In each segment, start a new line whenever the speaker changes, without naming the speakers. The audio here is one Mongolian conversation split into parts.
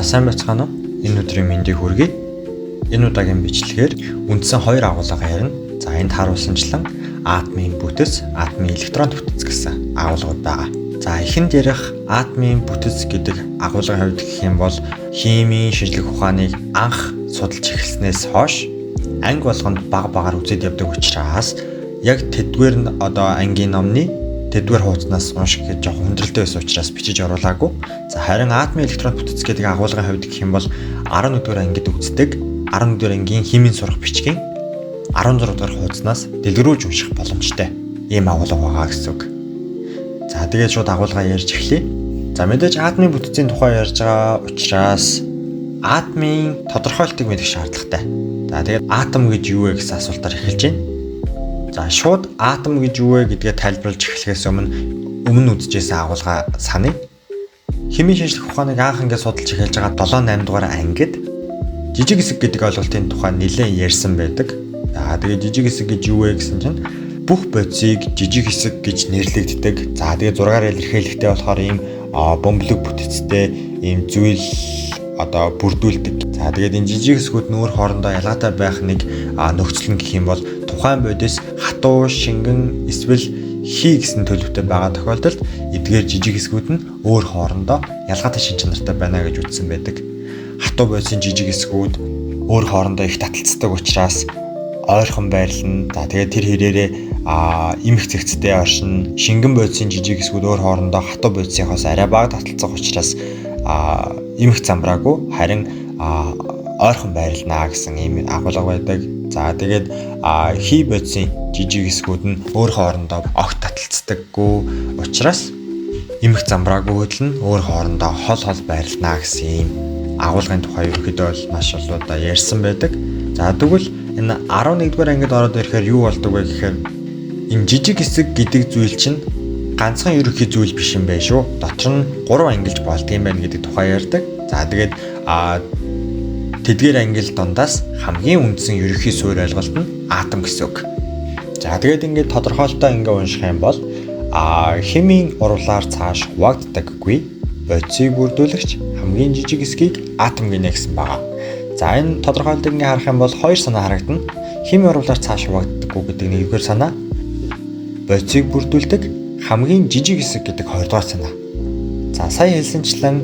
сайн байцгаана уу? Энэ өдрийн мэндийг хүргэе. Энэ удаагийн бичлэгээр үндсэн 2 агуулга ярина. За энд харуулсанчлан атомын бүтэц, атомын электрон бүтэц гэсэн агуулгууд байгаа. За эхэнд ярих атомын бүтэц гэдэг агуулгын хувьд гэх юм бол химийн шинжлэх ухааныг анх судалж эхэлснээс хойш анги болгонд баг багаар үзээд явдаг учраас яг тэдгээр нь одоо ангийн номны тэдгээр хуудаснаас унших гэж жоохон хүндрэлтэй байсан учраас бичиж оруулаагүй. За харин атомын электрон бүтэц гэдэг агуулгын хувьд гэх юм бол 11-р ангид үздэг 11-р ангийн химийн сурах бичгийн 16-р хуудаснаас дэлгэрүүлж унших боломжтой ийм агуулга байгаа гэсэн үг. За тэгээд шууд агуулгаа ярьж эхлэе. За мэдээж атомын бүтэцийн тухай ярьж байгаа учраас атомын тодорхойлтыг мэдэх шаардлагатай. За тэгээд атом гэж юу вэ гэсэн асуултаар эхэлж байна. За шууд атом гэж юу вэ гэдгээ тайлбарлаж эхлэхээс өмнө үзчихсэн агуулга саная. Химийн шинжлэх ухааныг анх ингээд судалж эхэлж байгаа 7-8 дугаар ангид жижиг хэсэг гэдэг ойлголтын тухай нэлээд ярьсан байдаг. За тэгээд жижиг хэсэг гэж юу вэ гэсэн чинь бүх бодисыг жижиг хэсэг гэж нэрлэгддэг. За тэгээд 6-аар илэрхийлэхтэй болохоор ийм бөмбөлөг бүтэцтэй ийм зүйл одоо бүрдүүлдэг. За тэгээд энэ жижиг хэсгүүд нүүр хоорондоо ялгаатай байх нэг нөхцөл нь гэх юм бол тухайн бодис хатуу, шингэн эсвэл хий гэсэн төлөвтэй байгаа тохиолдолд эдгээр жижиг хэсгүүд нь өөр хоорондоо ялгаатай шин чанартай байна гэж үзсэн байдаг. Хатуу бодисын жижиг хэсгүүд өөр хоорондоо их таталцдаг учраас ойрхон байрлана. За тэгээд тэр хэрээрээ имэх зэгцтэй оршин. Шингэн бодисын жижиг хэсгүүд өөр хоорондоо хатуу бодисынхоос арай бага таталцах учраас имэх замбраагүй харин ойрхон байрлана гэсэн ийм агуулга байдаг. За тэгээд хий бодисын жижиг хэсгүүд нь өөр хоорондоо огт таталцдаггүй учраас имэх замбраагүй хөдлөн өөр хоорондоо хол байрлана гэсэн ийм агуулгын тухай ерөөхдөө бол маш олоо ярьсан байдаг. За тэгвэл энэ 11-р ангид ороод ирэхээр юу болдог вэ гэхээр энэ жижиг хэсэг гэдэг зүйл чинь ганцхан ерөнхий зүйл биш юм байна шүү. Дотор нь 3 ангилж болдгийм байна гэдэг тухай ярьдаг. За тэгээд тэдгээр ангил дундаас хамгийн үндсэн ерөнхий суурь ойлголт нь атом гэсэн үг. За тэгээд ингээд тодорхойлолтоо ингээд унших юм бол химийн урвалаар цааш хуваагддаггүй бодисыг бүрдүүлэгч хамгийн жижиг хэсгийг атом гинэ гэсэн байгаа. За энэ тодорхойлолтыг ингээд харах юм бол хоёр санаа харагдана. Химийн урвалаар цааш хуваагддаггүй гэдэг нэгдүгээр санаа. Бодисыг бүрдүүлдэг хамгийн жижиг хэсэг гэдэг хоёрдугаар санаа. За сая хэлсэнчлэн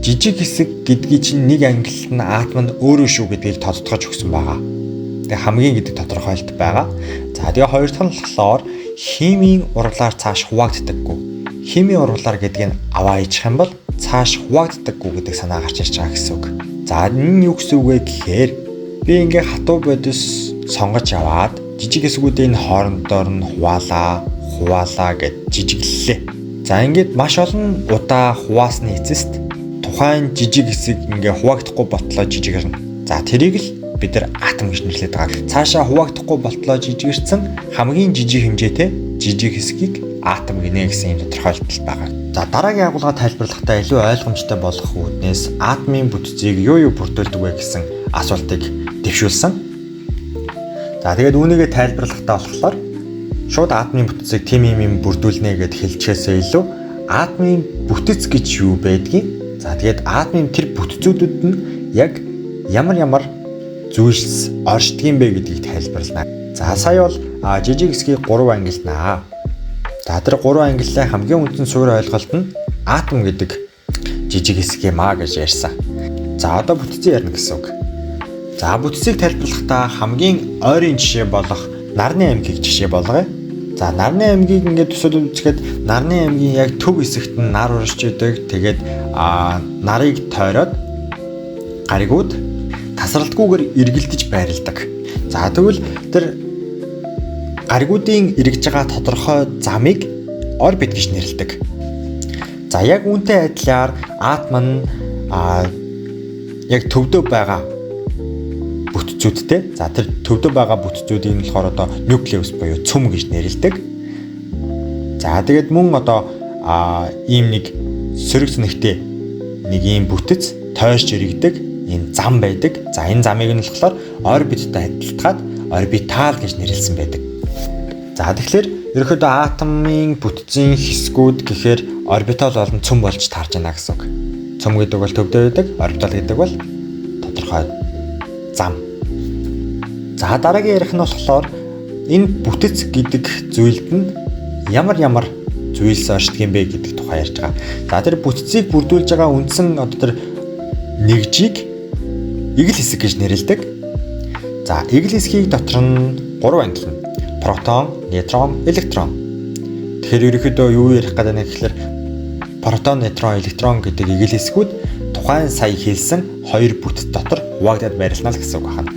жижиг хэсэг гэдгийг чинь нэг ангиллалт нь атом нь өөрөө шүү гэдгийг тодтогч өгсөн байгаа. Тэгээ хамгийн гэдэг тодорхойлолт байгаа. За тэгээ хоёр дахь нь болохоор химийн урвалаар цааш хуваагддаггүй. Химийн урвалаар гэдгийг аваа ичх юм бол цааш хуваагддаггүй гэдэг санаа гарч ирж байгаа гэсэн үг. За энэ юу гэсэн үг вэ гэхээр би ингээ хатуу бодис сонгож аваад жижиг хэсгүүдийн хоорондоор нь хуваалаа гэж жижиглэлээ. За ингээд маш олон удаа хуваасны эцэст тухайн жижиг хэсэг ингээ хуваагдахгүй болтлоо жижигэрнэ. За тэрийг л бид нар атом гэж нэрлэдэг байгаа. Цаашаа хуваагдахгүй болтлоо жижигэрсэн хамгийн жижиг хэмжээтэй жижиг хэсгийг атом гинэ гэсэн юм тодорхойлолт байгаа. За дараагийн агуулга тайлбарлахдаа илүү ойлгомжтой болох үүднээс атомын бүтцийг юу бүрдүүлдэг вэ гэсэн асуултыг дэвшүүлсэн. За тэгээд үүнийгээ тайлбарлахдаа болохоор шууд атомын бүтцийг тийм юм бүрдүүлнэ гэд хэлчихээсээ илүү атомын бүтэц гэж юу байдгийг. За тэгээд атомын тэр бүтцүүдүүд нь яг ямар зүйлс оршдог юм бэ гэдгийг тайлбарлана. За сая бол жижиг хэсгийг 3 ангилнаа. За тэр 3 ангиллаа хамгийн үндсэн суурь ойлголт нь атом гэдэг жижиг хэсэг юм аа гэж ярьсан. За одоо бүтцийг ярина гэсэн үг. За бүтцийг тайлбарлахдаа хамгийн ойрын жишээ болох нарны аймгийг жишээ болгоё. За нарны аймгийг ингээд төсөөлөд үзэхэд нарны аймгийн яг төв хэсэгт нь нар уршиж идэг. Тэгээд нарыг тойроод гаригууд тасралтгүйгээр эргэлдэж байрладаг. За тэгвэл тэр гаригуудын эргэж байгаа тодорхой замыг орбит гэж нэрлэдэг. За яг үүнтэй адилаар атом нь яг төвдөө байгаа бүтцүүдтэй. За тэр төвдөө байгаа бүтцүүдийг нь болохоор одоо нуклеус буюу цөм гэж нэрлэдэг. За тэгээд мөн одоо ийм нэг сөрөг цэнэгтэй нэг ийм бүтэц тойрч иргэдэг ийм зам байдаг. За энэ замыг нь болохоор орбиттай адилтгаад орбитал гэж нэрлсэн байдаг. За тэгэхээр ерөөхдөө атомын бүтцийн хэсгүүд гэхээр орбитал болон цөм болж таарж байна гэсэн үг. Цөм гэдэг бол төвдөө байдаг, орбитал гэдэг бол тодорхой зам. За дараагийн ярих нь болохоор энэ бүтэц гэдэг зүйлд нь ямар зүйлс оршдог юм бэ гэдэг тухай ярьж байгаа. За тэр бүтцийг бүрдүүлж байгаа үндсэн одоо тэр нэгжийг игэл хэсэг гэж нэрлэдэг. За игэл хэсгийг дотор нь 3 ангилна. Протон, нейтрон, электрон. Тэгэхээр ерөнхийдөө юу ярих гэдэг нь гэхээр протон, нейтрон, электрон гэдэг игэл хэсгүүд тухайн сая хэлсэн 2 бүтэц дотор хуваагдаад байрлана л гэсэн үг байна.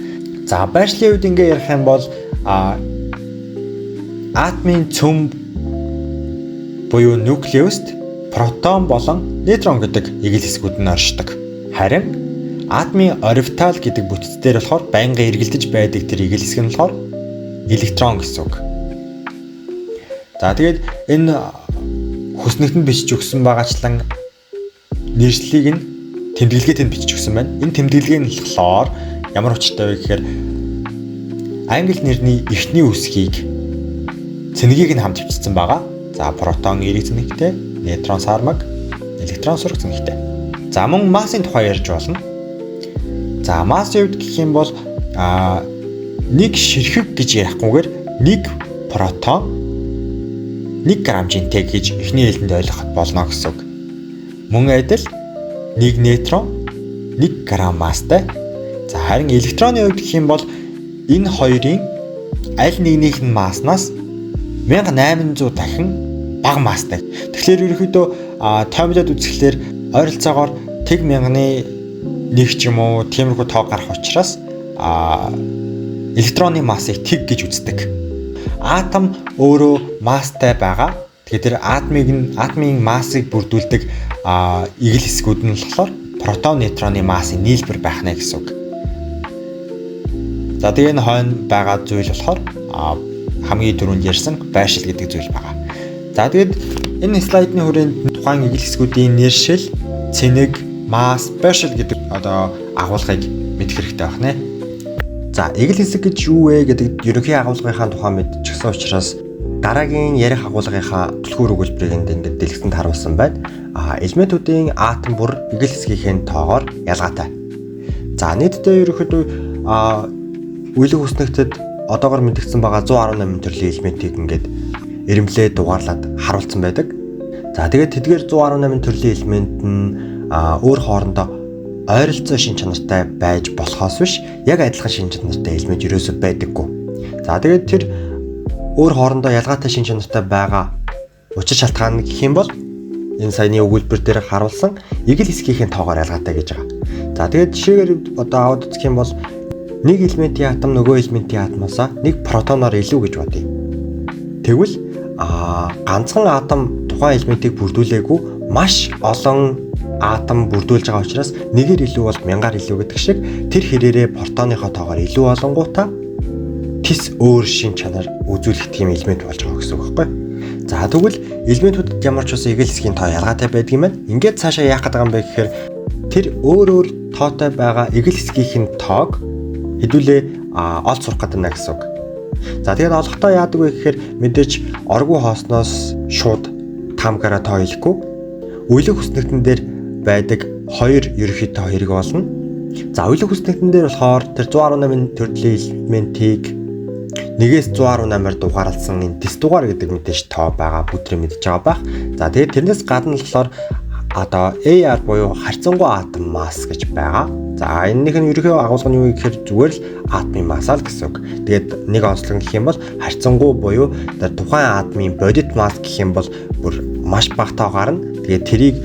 За байршлын үед ингээ ярих юм бол атомын цөм буюу нуклеуст протон болон нейтрон гэдэг игэл хэсгүүд нь оршдог. Харин атомын орбитал гэдэг бүтцээр болохоор байнга эргэлдэж байдаг тэр игэл хэсэг нь болохоор электрон гэсэн үг. За тэгээд энэ хүснэгтэнд бичиж өгсөн байгаачлан нэршлиг нь тэмдэглэгээтэнд бичиж өгсөн байна. Энэ тэмдэглэгээ нь болохоор ямар учиртай вэ гэхээр англи нэрний эхний үсгийг цэнэгийг нь хамт бичсэн байгаа. За протон эрэг цэнэгтэй, нейтрон сармаг, электрон сураг цэнэгтэй. За мөн массын тухай ярьж болно. За массын хувьд гэх юм бол нэг ширхэг гэж ярихгүйгээр нэг протон 1 грамм жинтэй гэж эхний хэлэнд ойлгоход болно гэсэн үг. Мөн адил нэг нейтрон 1 грамм масстай. За харин электроны хувьд гэх юм бол энэ хоёрын аль нэгнийх нь масснаас 1800 дахин бага масстай. Тэгэхээр ерөнхийдөө тоймлоод үзэхлээр ойролцоогоор 1000-ны 1 ч юм уу тиймэрхүү тоо гарах учраас электроны массыг тэг гэж үздэг. Атом өөрөө масстай байгаа. Тэгэхээр тэр атомын массыг бүрдүүлдэг игэл хэсгүүд нь болохоор протон, нейтроны массын нийлбэр байх нэ гэсэн үг. За тэгээ энэ хойно байгаа зүйл болохоор хамгийн түрүүнд ярьсан байршил гэдэг зүйл байгаа. За тэгээд энэ слайдны хүрээнд тухайн игэл хэсгүүдийн нэршил, цэнэг, масс, байршил гэдэг агуулгыг мэдэх хэрэгтэй байна. За игэл хэсэг гэж юу вэ гэдэг ерөнхий агуулгынхаа тухай мэдчихсэн учраас дараагийн ярих агуулгынхаа түлхүүр өгүүлбэрийг ингээд дэлгэцэнд харуулсан байна. Элементүүдийн атом бүр игэл хэсгийнхээ тоогоор ялгаатай. За нийтдээ ерөнхийдөө үеийн хүснэгтэд одоогоор мэдэгдсэн байгаа 118 төрлийн элементийг ингээд эрэмблээ дугаарлаад харуулсан байдаг. За тэгээд тэдгээр 118 төрлийн элемент нь өөр хоорондоо ойролцоо шин чанартай байж болохоос биш яг адилхан шин чанартай элемент ерөөсөө байдаггүй. За тэгээд тэр өөр хоорондоо ялгаатай шин чанартай байгаа учир шалтгаан гэх юм бол энэ саяны өгүүлбэр дээр харуулсан игэл хэсгийнхээ тоогоор ялгаатай гэж байгаа. За тэгээд жишээгээр аваад үзэх юм бол нэг элементийн атом нөгөө элементийн атомоос нэг протоноор илүү гэж бодъё. Тэгвэл ганцхан атом тухайн элементийг бүрдүүлээгүй маш олон атом бүрдүүлж байгаа учраас нэгээр илүү бол мянгаар илүү гэдэг шиг тэр хэрээрээ протоныхоо тоогоор илүү олонгуудаа тис өөр шин чанар үзүүлэх тийм элемент болж байгаа гэсэн үг байхгүй. За тэгвэл элементүүдэд ямар ч ус игэл хэсгийн тоо ялгаатай байдаг юм байна. Ингээд цаашаа яах гэдэг юм бэ гэхээр тэр өөр тоотой байгаа игэл хэсгийнх нь тоог хэдүүлээ олж сурах гэдэг нь гэсэн үг. За тэгээд олохдоо яадаг вэ гэхээр мэдээж оргуу хоосноос шууд тамгаараа тоо хэлэхгүй үеийн хүснэгтэн дээр байдаг 2 ерөнхийдөө хоёрыг олно. За үеийн хүснэгтэн дээр болохоор тэр 118 төрлийн элементийг 1-ээс 118-аар дугаарлсан энэ дэс дугаар гэдэг мэдээж тоо байгаа бүдрээ мэдж байгаа байх. За тэгээд тэрнээс гадна болохоор AR буюу харьцангуй атом масс гэж байгаа. За энэнийх нь ерөнхий агуулга нь юу гэхээр зүгээр л атомын масс л гэсэн үг. Тэгээд нэг онцлог гэх юм бол харьцангуй буюу тухайн атомын бодит масс гэх юм бол бүр маш бага тоо гарна. Тэгээд тэрийг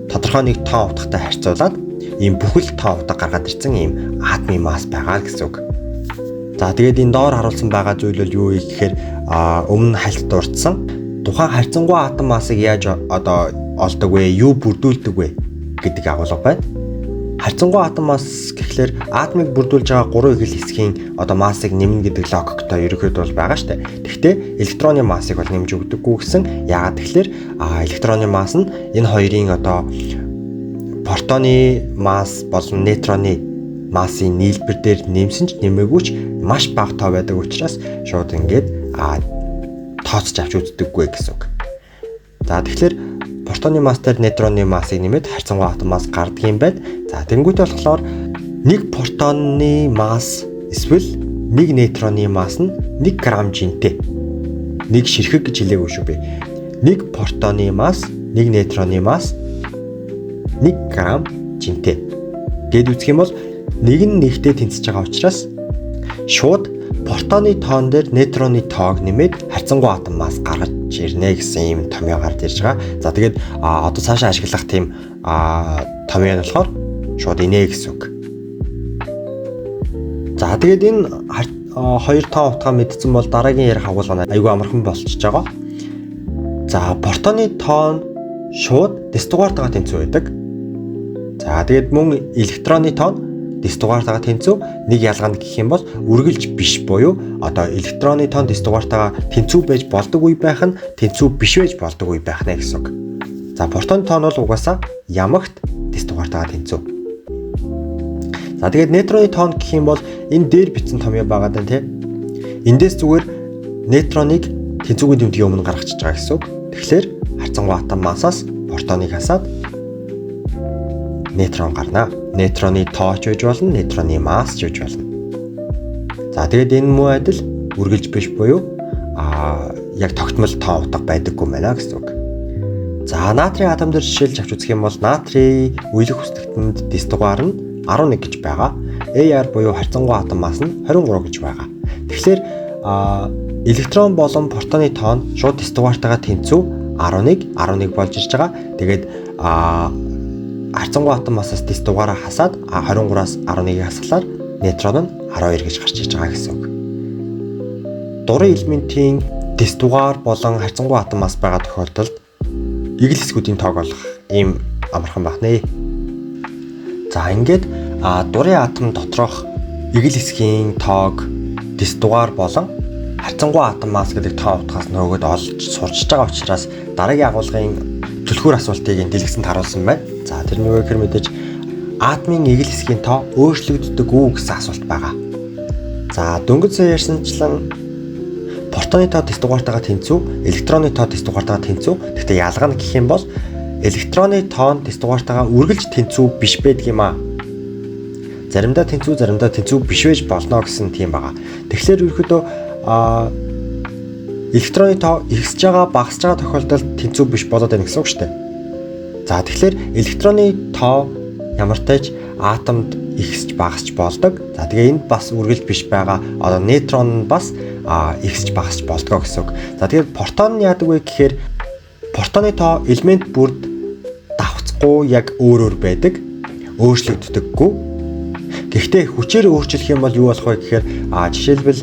тодорхой нэг тоо утгатай харьцуулаад ийм бүхэл тоо утга гаргаад ирсэн ийм атомын масс байгаа гэсэн үг. За тэгээд энэ доор харуулсан байгаа зүйл бол юу вэ гэхээр өмнө хальт дурдсан тухайн харьцангуй атом массыг яаж олдог вэ? Юу бүрдүүлдэг вэ гэдэг агуулга байна. Харьцангуй атом масс гэхлээр атомыг бүрдүүлж байгаа 3 игэл хэсгийн массыг нэмнэ гэдэг логиктой ерөнхийдөө бол байгаа шүү дээ. Гэхдээ электроны массыг бол нэмж өгдөггүй гэсэн. Яагаад тэгэхээр электроны масс нь энэ хоёрын протоны масс болон нейтроны массын нийлбэр дээр нэмсэн ч нэмээгүй ч маш бага тоо байдаг учраас шууд ингээд тооцож авч үздэггүй гэсэн үг. За тэгэхээр протоны масс дээр нейтроны массыг нэмээд харьцангуй атом масс гардаг юм байна. За тэнгуүтэй болохоор 1 протоны масс эсвэл 1 нейтроны масс нь 1 грамм жинтэй. Нэг ширхэг гэж хэлээгүй шүү би. 1 протоны масс, 1 нейтроны масс 1 грамм жинтэй. Гэд үзэх юм бол нэг нь нэгтэй тэнцэж байгаа учраас шууд протоны тоон дээр нейтроны тоог нэмээд харьцангуй атом масс гаргаж ирнэ гэсэн юм томьёо гарч ирж байгаа. За тэгээд одоо цаашаа ашиглах тийм томьёо нь болохоор шууд инээ гэсэн үг. За тэгээд энэ хоёр тоон утгаа мэдсэн бол дараагийн ярих агуулга нь айгүй амархан болчихж байгаа. За протоны тоон шууд дэс дугаартайгаа тэнцүү байдаг. За тэгээд мөн электроны тоон дэс дугаартайгаа тэнцүү. Нэг ялгаа нь гэх юм бол үргэлж биш буюу одоо электроны тоон дэс дугаартайгаа тэнцүү байж болдог үе байх нь тэнцүү биш байж болдог үе байх нэ гэсэн үг. За протоны тоон бол угаасаа ямагт дэс дугаартайгаа тэнцүү. За тэгээд нейтроны тоон гэх юм бол энэ дээр бичсэн томьёо байгаа даа тий. Эндээс зүгээр нейтроныг тэнцүүгийн тэмдгийн өмнө гаргачихж байгаа гэсэн үг. Тэгэхээр харьцангуй атом массаас протоныг хасаад нейтрон гарна. Нейтроны тоо ч байж болно, нейтроны масс ч байж болно. За тэгээд энэ муу адил үргэлж биш буюу яг тогтмол тоо утга байдаггүй байна гэсэн үг. За натрийн атом дээр жишээлж авч үзэх юм бол натрийн үеийнх хүсдэгтэнд дэс дугаар нь 11 гэж байгаа. AR буюу харьцангуй атом масс нь 23 гэж байгаа. Тэгэхээр электрон болон протоны тоон шууд дэс дугаартайгаа тэнцүү 11 болж ирж байгаа. Тэгээд харьцангуй атом массаас дэс дугаараа хасаад 23-аас 11-ийг хасгалаар нейтрон нь 12 гэж гарч иж байгаа гэсэн үг. Дурын элементийн дэс дугаар болон харьцангуй атом масс байгаа тохиолдолд игэл хэсгүүдийн тоог олох ийм амархан байна. За ингээд дурын атом доторх игэл хэсгийн тоог дэс дугаар болон харьцангуй атом масс гэдэг тоо утгаас нөгөөд олж сурч байгаа учраас дараагийн агуулгын түлхүүр асуултыг дэлгэцэнд харуулсан байна. За тэр нь юу гэхээр мэдээж атомын игэл хэсгийн тоо өөрчлөгддөг үү гэсэн асуулт байгаа. За дөнгөж сая ярьсанчлан протоны тоо дэс дугаартайгаа тэнцүү, электроны тоо дэс дугаартайгаа тэнцүү. Гэхдээ ялгаа нь гэх юм бол электроны тоон дэс дугаартайгаа үргэлж тэнцүү биш байдаг юм аа. Заримдаа тэнцүү биш байж болно гэсэн тийм байгаа. Тэгэхээр ерөөхдөө электроны тоо ихсэж байгаа, багасж байгаа тохиолдолд тэнцүү биш болоод байна гэсэн үг шүү дээ. За тэгэхээр электроны тоо ямар тач атомд ихсэж багасч болдог. За тэгээ энд бас үргэлж биш байгаа. Одоо нейтрон нь бас ихсэж багасч болдгоо гэсэн үг. За тэгээд протон нь яадаг вэ гэхээр протоны тоо элемент бүрд давхцахгүй яг өөр байдаг. Өөрчлөгддөггүй. Гэхдээ хүчээр өөрчлөх юм бол юу болох вэ гэхээр жишээлбэл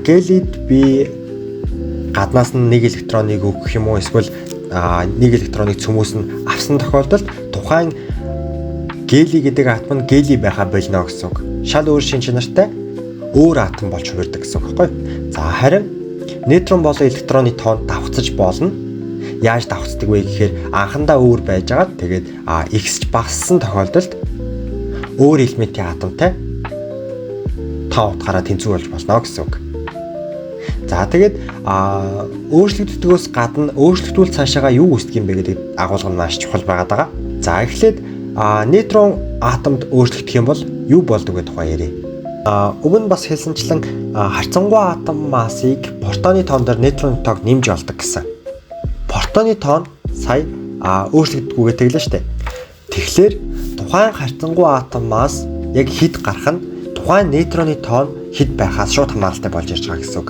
гелид би гаднаас нь нэг электроныг өгөх юм уу эсвэл нэг электроныг цөмөөс нь авсан тохиолдолд тухайн гели гэдэг атом нь гели байха болно гэсэн үг. Шал өөр шин чанартай өөр атом болж хувирдаг гэсэн үг байхгүй. За харин нейтрон болон электроны тоон давхцаж болно. Яаж давхцдаг вэ гэхээр анхандаа өөр байжгаад тэгээд ихсэж багассан тохиолдолд өөр элементийн атомтай тоо утгаараа тэнцүү болж болно гэсэн үг. За тэгээд өөрчлөгддөгөөс гадна өөрчлөгдвөл цаашаага юу үүсдэг юм бэ гэдэг агуулга нь маш чухал байгаад байгаа. За эхлээд нейтрон атомд өөрчлөгдөх юм бол юу болдог вэ тухай ярив. Өмнө бас хэлсэнчлэн харьцангуй атом массыг протоны тоон дээр нейтроны тоог нэмж олдог гэсэн. Протоны тоон сая өөрчлөгддөггүйгээ тэглээ штэ. Тэгэхээр тухайн харьцангуй атом масс яг хэд гарах нь тухайн нейтроны тоон хэд байхаас шууд хамааралтай болж ирж байгаа гэсэн үг.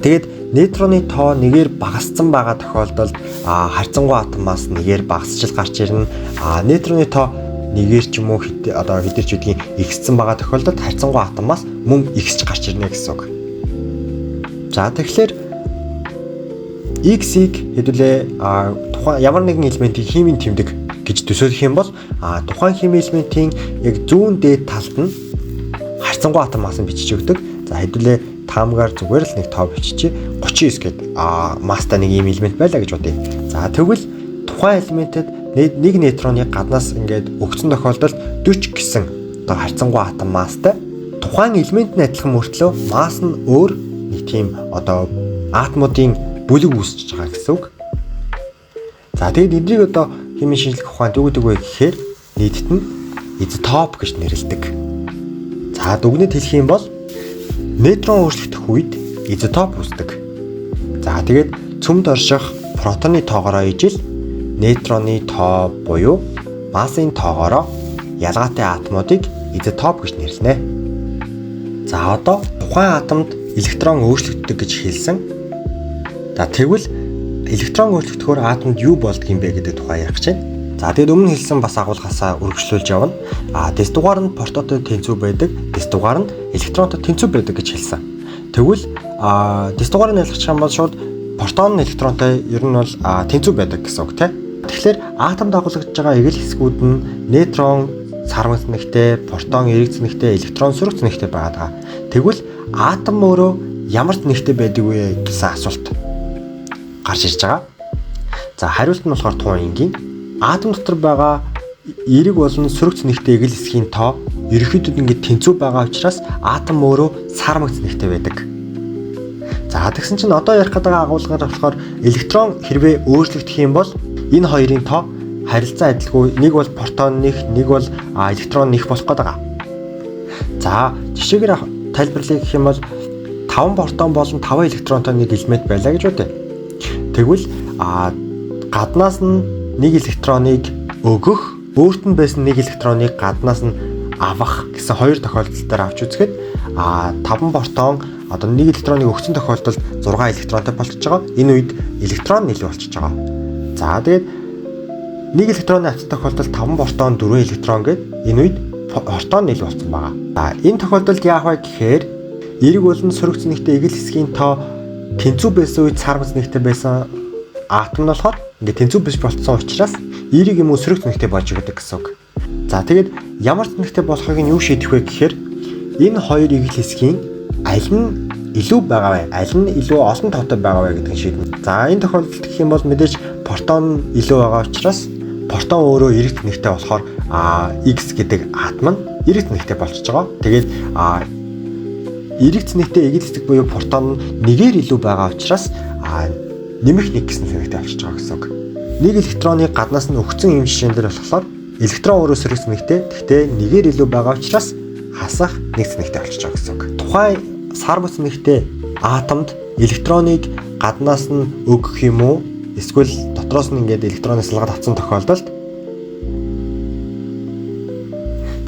Тэгээд нейтроны тоо нэгээр багассан байгаа тохиолдолд харьцангуй атом масс нэгээр багасчил гарч ирнэ. Нейтроны тоо нэгээр ч юм уу одоо хэдэр ч үдгийн ихссэн байгаа тохиолдолд харьцангуй атом масс мөн ихсэж гарч ирнэ гэсэн үг. За тэгэхээр X-ийг хэдүүлээ тухайн ямар нэгэн элементийн химийн тэмдэг гэж төсөөлөх юм бол тухайн химийн элементийн яг зүүн дээд талд нь харьцангуй атом масс бичиж өгдөг. За хэдүүлээ таамгаар зүгээр л нэг тоо биччихье. 39 гэдэг мастай нэг ийм элемент байлаа гэж бодъё. За тэгвэл тухайн элементэд нэг нейтроныг гаднаас ингээд өгсөн тохиолдолд 40 гэсэн одоо харьцангуй атом масстай тухайн элемент нь адилхан мөртлөө масс нь өөр нэг тийм одоо атомуудын бүлэг үүсэж байгаа гэсэн үг. За тэгээд эднийг одоо химийн шинжлэх ухаанд юу гэдэг вэ гэхээр нийтэд нь изотоп гэж нэрлэдэг. За дүгнэлт хэлэх юм бол нейтрон өөрчлөгдөх үед изотоп үүсдэг. За тэгээд цөмд орших протоны тоогоороо ижил нейтроны тоо буюу массын тоогоороо ялгаатай атомуудыг изотоп гэж нэрлэнэ. За одоо тухайн атомд электрон өөрчлөгддөг гэж хэлсэн. За тэгвэл электрон өөрчлөгдөхөөр атомд юу болдгийм бэ гэдэг тухай ярих гэж байна. За тэгээд өмнө хэлсэн бас агуулгасаа үргэлжлүүлж явна. Дэс дугаар нь протонтой тэнцүү байдаг, дэс дугаар нь электронтой тэнцүү байдаг гэж хэлсэн. Тэгвэл дэс дугаарыг ялгах юм бол шууд протон нь электронтой ер нь бол тэнцүү байдаг гэсэн үг тийм. Тэгэхээр атомд агуулгаж байгаа эгэл хэсгүүд нь нейтрон сармагц нэгтэй, протон эрэгц нэгтэй, электрон сөрөгц нэгтэй байгаа. Тэгвэл атом өөрөө ямар ч нэгтэй байдаг вэ гэсэн асуулт гарч ирж байгаа. За хариулт нь болохоор туун энгийн. Атом дотор байгаа эрэг болон сөрөгц нэгтэй эгэл хэсгийн тоо ерөнхийдөө ингээд тэнцүү байгаа учраас атом өөрөө сармагц нэгтэй байдаг. За тэгсэн чинь одоо ярих гэдэг агуулгаар болохоор электрон хэрвээ өөрчлөгдөх юм бол энэ хоёрын тоо харилцан адилгүй, нэг бол протон нэг бол электрон нэг болох гээд байгаа. За жишээгээр тайлбарлая гэх юм бол 5 протон болон 5 электронтой нэг элемент байлаа гэж бодъё. Тэгвэл гаднаас нь нэг электроныг өгөх, өөрт нь байсан нэг электроныг гаднаас нь авах гэсэн хоёр тохиолдол дээр авч үзэхэд 5 протон одоо нэг электроныг өгсөн тохиолдолд 6 электронтой болчихж байгаа. Энэ үед электрон илүү болчихж байгаа. За тэгээд нэг электроны авсан тохиолдолд 5 протон 4 электрон гээд энэ үед протон илүү болсон байгаа. За энэ тохиолдолд яах вэ гэхээр эрэг болон сөрөгц нэгтэй эгэл хэсгийн тоо тэнцүү байсан үед сармагц нэгтэй байсан атом нь болохоор ингээд тэнцүү биш болцсон учраас эрэг юм уу сөрөгц нэгтэй болж байгаа гэсэн үг. За тэгээд ямар ч нэгтэй болохыг нь юу шийдэх вэ гэхээр энэ хоёр эгэл хэсгийн аль нь илүү байгаа вэ? Аль нь илүү олон тоотой байгаа вэ гэдгийг шийднэ. За энэ тохиолдолд гэх юм бол мэдээж протон илүү байгаа учраас протон өөрөө эрэгт нэгтэй болохоор X гэдэг атом нь эрэгт нэгтэй болчихж байгаа. Тэгээд эрэгт нэгтэй эгэл хэсэг буюу протон нь нэгээр илүү байгаа учраас нэмэх нэг гэсэн зэрэгтэй болчихж байгаа гэсэн үг. Нэг электроныг гаднаас нь өгсөн юм жишээн дээр болохоор электрон өөрөө сөрөгц нэгтэй, гэхдээ нэгээр илүү байгаа учраас хасах нэг цэнэгтэй болчихж байгаа гэсэн үг. Тухайн сармагц нэгтэй атомд электроныг гаднаас нь өгөх юм уу? Эсвэл дотроос нь ингээд электроныг салгаад авсан тохиолдолд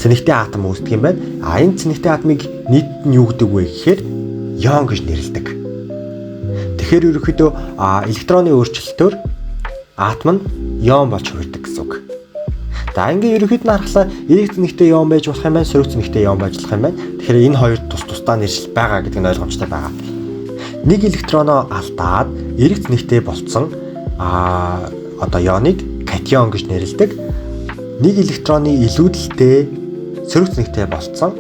цэнэгтэй атом үүсдэг юм байна. Энэ цэнэгтэй атомыг нийт нь юу гэдэг вэ гэхээр ион гэж нэрлэдэг. Тэгэхээр ерөнхийдөө электроны өөрчлөлтөөр атом нь ион болж хувирдаг гэсэн үг. За ингээд ерөнхийд нь харахлаа эрэг цэнэгтэй ион байж болох юм байна, сөрөг цэнэгтэй ион байж болох юм байна. Тэгэхээр энэ хоёр тус тусдаа нэршил байгаа гэдэг нь ойлгомжтой байгаа. Нэг электроноо алдаад эрэг цэнэгтэй болцсон одоо ионыг катион гэж нэрлэдэг. Нэг электроны илүүдэлтэй сөрөг цэнэгтэй болцсон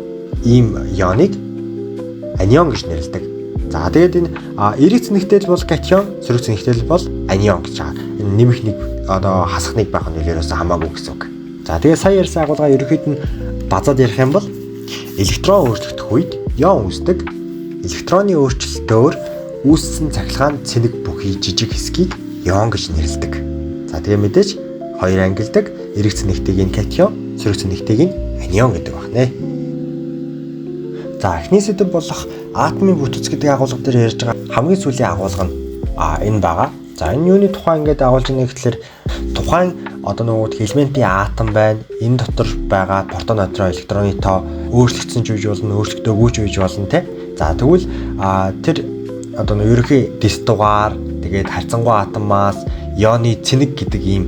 ийм ионыг анион гэж нэрлэдэг. За тэгээд энэ эрэг цэнэгтэй бол катион, сөрөг цэнэгтэй бол анион гэж байгаа. Энэ нэмэх нэг одоо хасах нэг байх нь ерөөсөө хамаагүй гэсэн үг. За тэгээд сая ярьсан агуулга ерөнхийд нь базаад ярих юм бол электрон өөрчлөгдөх үед ион үүсдэг. Электроны өөрчлөлтөөр үүссэн цахилгаан цэнэг бүхий жижиг хэсгийг ион гэж нэрлэдэг. За тэгээ мэдээж хоёр ангилдаг эрэг цэнэгтэйг нь катион, сөрөг цэнэгтэйг нь анион гэдэг байна. За эхний сэдэв болох атомын бүтц гэдэг агуулга дээр ярьж байгаа хамгийн сүүлийн агуулга нь энэ байгаа. За энэ юуны тухай ингээд агуулж байгаа гэхэлэр тухайн одоо нөгөө элементийн атом байна. Энэ дотор байгаа протон, неутрон, электроны тоо өөрчлөгдсөн ч үеж болно, өөрчлөгдөөгүй ч үеж болно те. За тэгвэл тэр одоо нөгөө ерөнхий дэс дугаар тэгээд харьцангуй атомаас ионы цэнэг гэдэг ийм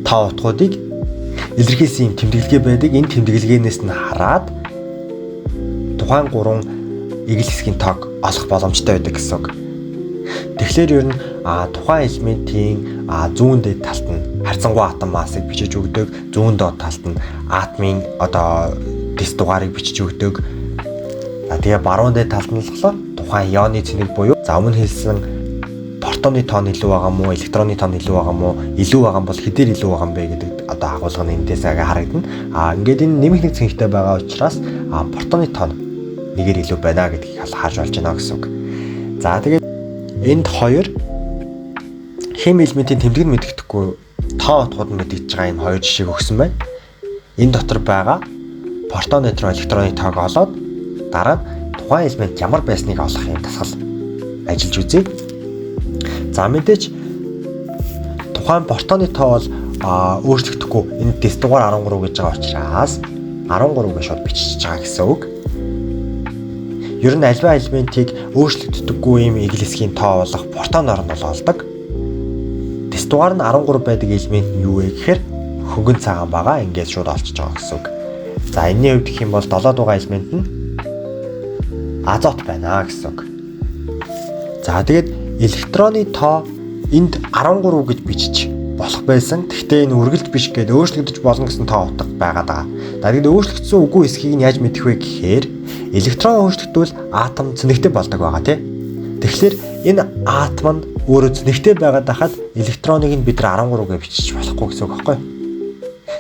тоо утгуудыг илэрхийлсэн юм тэмдэглэгээ байдаг. Энэ тэмдэглэгээнээс нь хараад тухайн гурван эгэл хэсгийн тоог олох боломжтой байдаг гэсэн үг. Тэгэхээр ер нь тухайн элементийн зүүн дээд талд нь харьцангуй атом массыг бичиж өгдөг, зүүн доод талд нь атомын одоо дэс дугаарыг бичиж өгдөг. Тэгээ баруун дээд талд нь болохоор тухайн ионы цэнэг буюу за өмнө хэлсэн протоны тоо нь илүү байгаа мó, электроны тоо нь илүү байгаа мó, илүү байгаа бол хэдээр илүү байгаа юм бэ гэдэг одоо агуулга нь эндээс харагдана. Ингээд энэ нэмэх нэг цэнэгтэй байгаа учраас протоны тоо нэгээр илүү байна гэдгийг харж болж байна гэсэн үг. За тэгээд энд хоёр хими элементийн тэмдэг нь мэддэхгүй тоо утгууд нь мэдэгдэж байгаа энэ хоёр жишээг өгсөн байна. Энэ дотор байгаа протон, нейтрон, электроны тоог олоод дараа нь тухайн элемент ямар байсныг олох юм дасгал ажиллаж үзье. За мэдээч тухайн протоны тоо бол өөрчлөгдөхгүй энэ тест дугаар 13 гэж байгаа учраас 13-ыг шууд бичиж байгаа гэсэн үг. Ер нь альва элементийг өөрчлөгддөггүй юм игэл хэсгийн тоо болох протоноор нь олдог. Тест дугаар нь 13 байдаг элемент нь юу вэ гэхээр хөнгөн цагаан байгаа. Ингээд шууд олчж байгаа гэсэн үг. За энэний хувьд гэх юм бол 7 дугаар элемент нь азот байна гэсэн үг. За тэгээд электроны тоо энд 13 гэж бичиж болох байсан. Гэхдээ энэ үргэлж биш гэдэг өөрчлөгдөж болно гэсэн тоо утга байгаа даа. Тэгээд өөрчлөгдсөн үгүй эсхийг нь яаж мэдэх вэ гэхээр электрон өөрчлөгдвөл атом цэнэгтэй болдог байгаа тий. Тэгэхээр энэ атом нь өөрөө цэнэгтэй байгаад хахад электроныг нь бид 13 гэж бичиж болохгүй гэсэн үг байхгүй.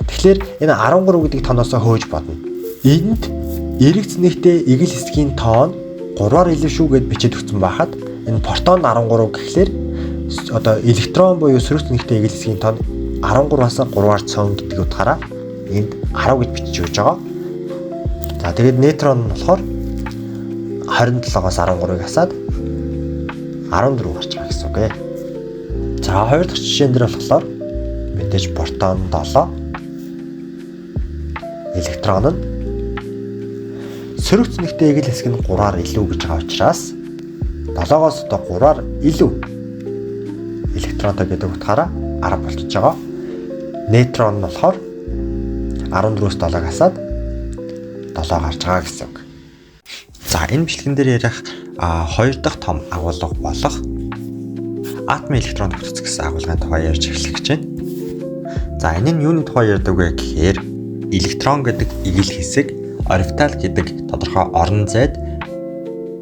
Тэгэхээр энэ 13 гэдэг тоноосоо хөөж бодно. Энд эрэг цэнэгтэй игэл хэсгийн тоо нь 3-аар илүү шүү гэд бичиж өгсөн байхад энэ протон 13 гэхлээр одоо электрон буюу сөрөг цэнэгтэй игэл хэсгийн тоо нь 13-аас 3-аар цөөн гэдэг утгаараа энд 10 гэж бичиж өгч байгаа. За тэгээд нейтрон нь болохоор 27-оос 13-ыг хасаад 14 гарч байгаа гэсэн үг ээ. За хоёр дахь жишээн дээр болохоор мэдээж протон 7, электрон нь сөрөг цэнэгтэй игэл хэсэг нь 3-аар илүү гэж байгаа учраас 7-оос одоо 3-аар илүү электронтой гэдэг утгаараа 10 болчихж байгаа. Нейтрон нь болохоор 14-өөс 7-ыг хасаад 7 гарч байгаа гэсэн үг. За энэ бичлэгэн дээр ярих хоёр дахь том агуулга болох атомын электрон төвтөц гэсэн агуулгын тухай ярьж эхлэх гэж байна. За энэ нь юуны тухай ярьдаг вэ гэхээр электрон гэдэг игэл хэсэг орбитал гэдэг тодорхой орон зайд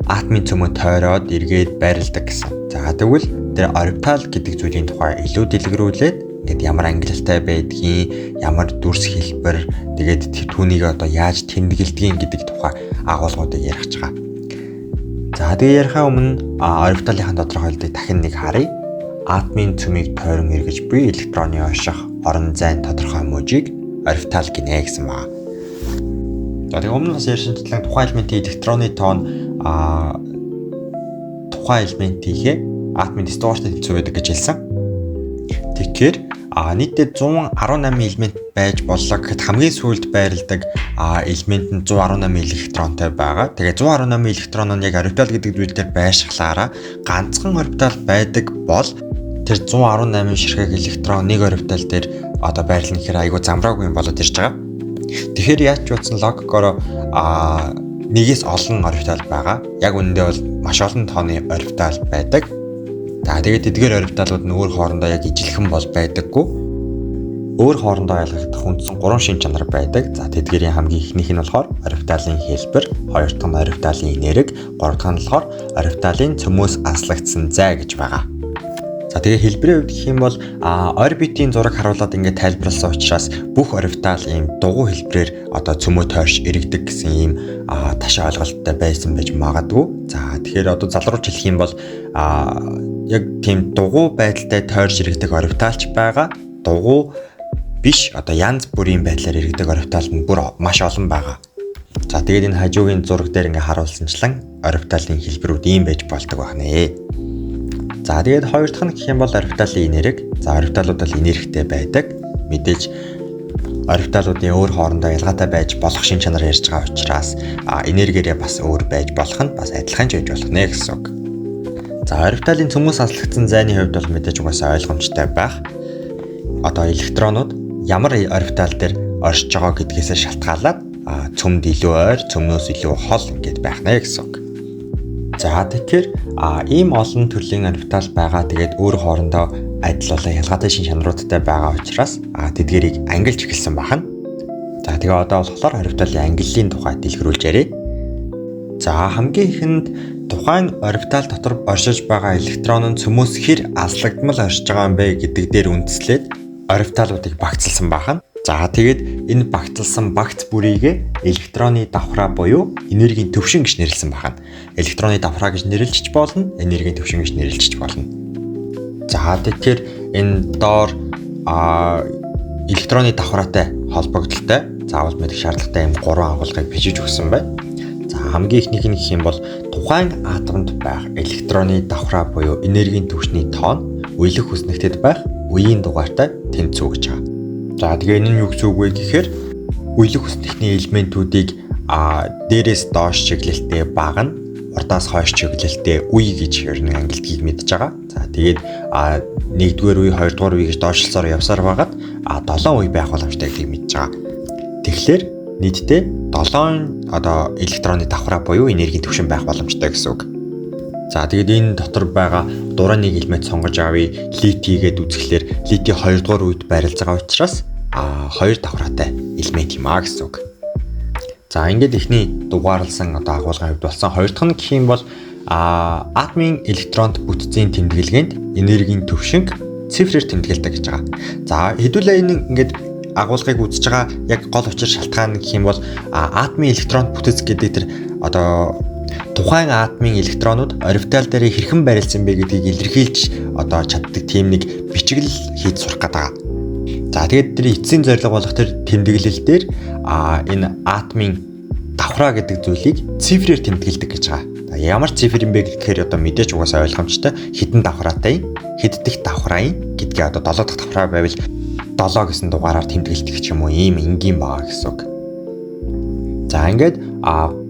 атомын цөмөө тойроод эргээд байрладаг гэсэн. За тэгвэл тэр орбитал гэдэг зүйлийн тухай илүү дэлгэрүүлээд ингээд ямар ангилалтай байдгийг, ямар дүрс хэлбэр, тэгээд түүнийг одоо яаж тэмдэглэдгийг гэдэг тухай агуулгуудыг ярих гэж байгаа. За тэгээ ярихаа өмнө орбиталын тодорхойлолтыг дахин нэг харъя. Атомын цөмийг тойрон эргэж буй электроны ойших орон зайн тодорхой мужийг орбитал гинэ гэсэн байна. За тэгээ өмнө бас ярьсанчлан тухайн элементийн электроны тоо нь тухайн элементийнхээ атомын тест дугаартай хэлцүү байдаг гэж хэлсэн. Тэгэхээр нийтдээ 118 элемент байж боллоо гэхэд хамгийн сүүлд байрладаг элемент нь 118 электронтой байгаа. Тэгээ 118 электрон нь яг орбитал гэдэг зүйл дээр байршихлаараа ганцхан орбитал байдаг бол тэр 118 ширхэг электрон нэг орбитал дээр одоо байрлана гэхээр айгүй замраагүй юм болоод ирж байгаа. Тэгэхээр яаж ч утсан логикоор нэгээс олон орбитал байгаа. Яг үүндээ бол маш олон тооны орбитал байдаг. За тэгээд эдгээр орбиталууд нь өөр хоорондоо яг ижилхэн бол байдаггүй. Өөр хоорондоо ялгагдах үндсэн 3 шин чанар байдаг. За тэдгээрийн хамгийн ихнийх нь болохоор орбиталын хэлбэр, хоёр дахь нь орбиталын энерги, гурав дахь нь болохоор орбиталын цөмөөс аслагдсан зай гэж байгаа. За тэгээ хэлбэрийн хувьд гэх юм бол орбитийн зураг харуулад ингээд тайлбарласан учраас бүх орбитал ийм дугуй хэлбэрээр одоо цөмөө тойрч эргэдэг гэсэн ийм ташаа ойлголттой байсан байж магадгүй. За тэгэхээр одоо залруулж хэлэх юм бол яг тийм дугуй байдалтай тойрч эргэдэг орбиталч байгаа. Дугуй биш одоо янз бүрийн байдлаар эргэдэг орбитал нь бүр маш олон байгаа. За тэгээд энэ хажуугийн зураг дээр ингээд харуулсанчлан орбиталын хэлбэрүүд ийм байж болдог байна. За тэгээд хоёр дахь нь гэх юм бол орбиталын энерги. За орбиталууд бол энергитэй байдаг. Мэдээж орбиталуудын өөр хоорондоо ялгаатай байж болох шин чанар ярьж байгаа учраас энергиэрээ бас өөр байж болох нь бас адилхан ч байж болох нэ гэсэн үг. За орбиталын цөмөөс аслагдсан зайны хувьд бол мэдээж угаасаа ойлгомжтой байх. Одоо электронууд ямар орбитал дээр оршиж байгаа гэдгээсээ шалтгаалаад цөмд илүү ойр, цөмнөөс илүү хол ингэж байх нэ гэсэн үг. За тэгэхээр ийм олон төрлийн орбитал байгаа. Тэгээд өөр хоорондоо адил болон ялгаатай шин чанаруудтай байгаа учраас тэдгэрийг ангилж эхэлсэн байна. За тэгээ одоо болохоор орбиталын ангиллын тухай дэлгэрүүлж ярив. За хамгийн ихэнд тухайн орбитал дотор оршиж байгаа электрон нь цөмөөс хэр аслагдмал оршиж байгаа юм бэ гэдэг дээр үндэслээд орбиталуудыг багцлсан байна. За тэгээд энэ багталсан багц бүрийг электроны давхраа буюу энергийн төвшин гэж нэрлсэн байна. Электроны давхраа гэж нэрлэж болно, энергийн төвшин гэж нэрлэж болно. За тэгэхээр энэ доор электроны давхраатай холбогдолтой заавал мэдэх шаардлагатай юм 3 агуулгыг бичиж өгсөн байна. За хамгийн ихнийх нь гэх юм бол тухайн атомд байх электроны давхраа буюу энергийн түвшний тоон үеийнх хүснэгтэд байх үеийн дугаартай тэнцүү гэж байгаа. За тэгээ энэ нь юу гэсэн үг вэ гэхээр үеийнх хүснэгтний элементүүдийг дээрээс доош чиглэлтэй баг нь урдаас хойш чиглэлтэй үе гэж ерөн ангилдгийг мэдж байгаа. За тэгээд 1-р үе, 2-р үе гэж доошлолцоор явсаар байгаад 7 үе байх боломжтой гэдгийг мэдж байгаа. Тэгэхээр нийтдээ 7 электроны давхраа буюу энергийн түвшин байх боломжтой гэсэн үг. За тэгээд энэ дотор байгаа дурааны элемент сонгож авъя. Литийгээд үзэхлээр лити 2-р үед байрлаж байгаа учраас 2 давхраатай элемент юм гэсэн үг. За ингээд эхний дугаарлсан агуулгын хувьд болсон. Хоёр дахь нь гэх юм бол атомын электронд бүтцийн тэмдэглэгээнд энергийн түвшинг цифрээр тэмдэглэдэг гэж байгаа. За хэдүүлээ энэ ингээд агуулгыг үзэж байгаа яг гол учир шалтгаан гэх юм бол атомын электронд бүтэц гэдэг тэр тухайн атомын электронууд орбитал дээр хэрхэн барилсан бэ гэдгийг илэрхийлж чаддаг тийм нэг бичиглэл хийж сурах гэдэг байгаа. За тэгээд тэр эцсийн зорилго болох тэр тэмдэглэл дээр энэ атомын давхраа гэдэг зүйлийг цифрээр тэмдэглэдэг гэж байгаа. Ямар цифр юм бэ гэхээр мэдээч угаасаа ойлгомжтой хэдэн давхраатай хэд дэх давхраын гэдгээ 7 дахь давхраа байвал 7 гэсэн дугаараар тэмдэглэдэг ч юм уу ийм энгийн байгаа гэсэн үг. За ингээд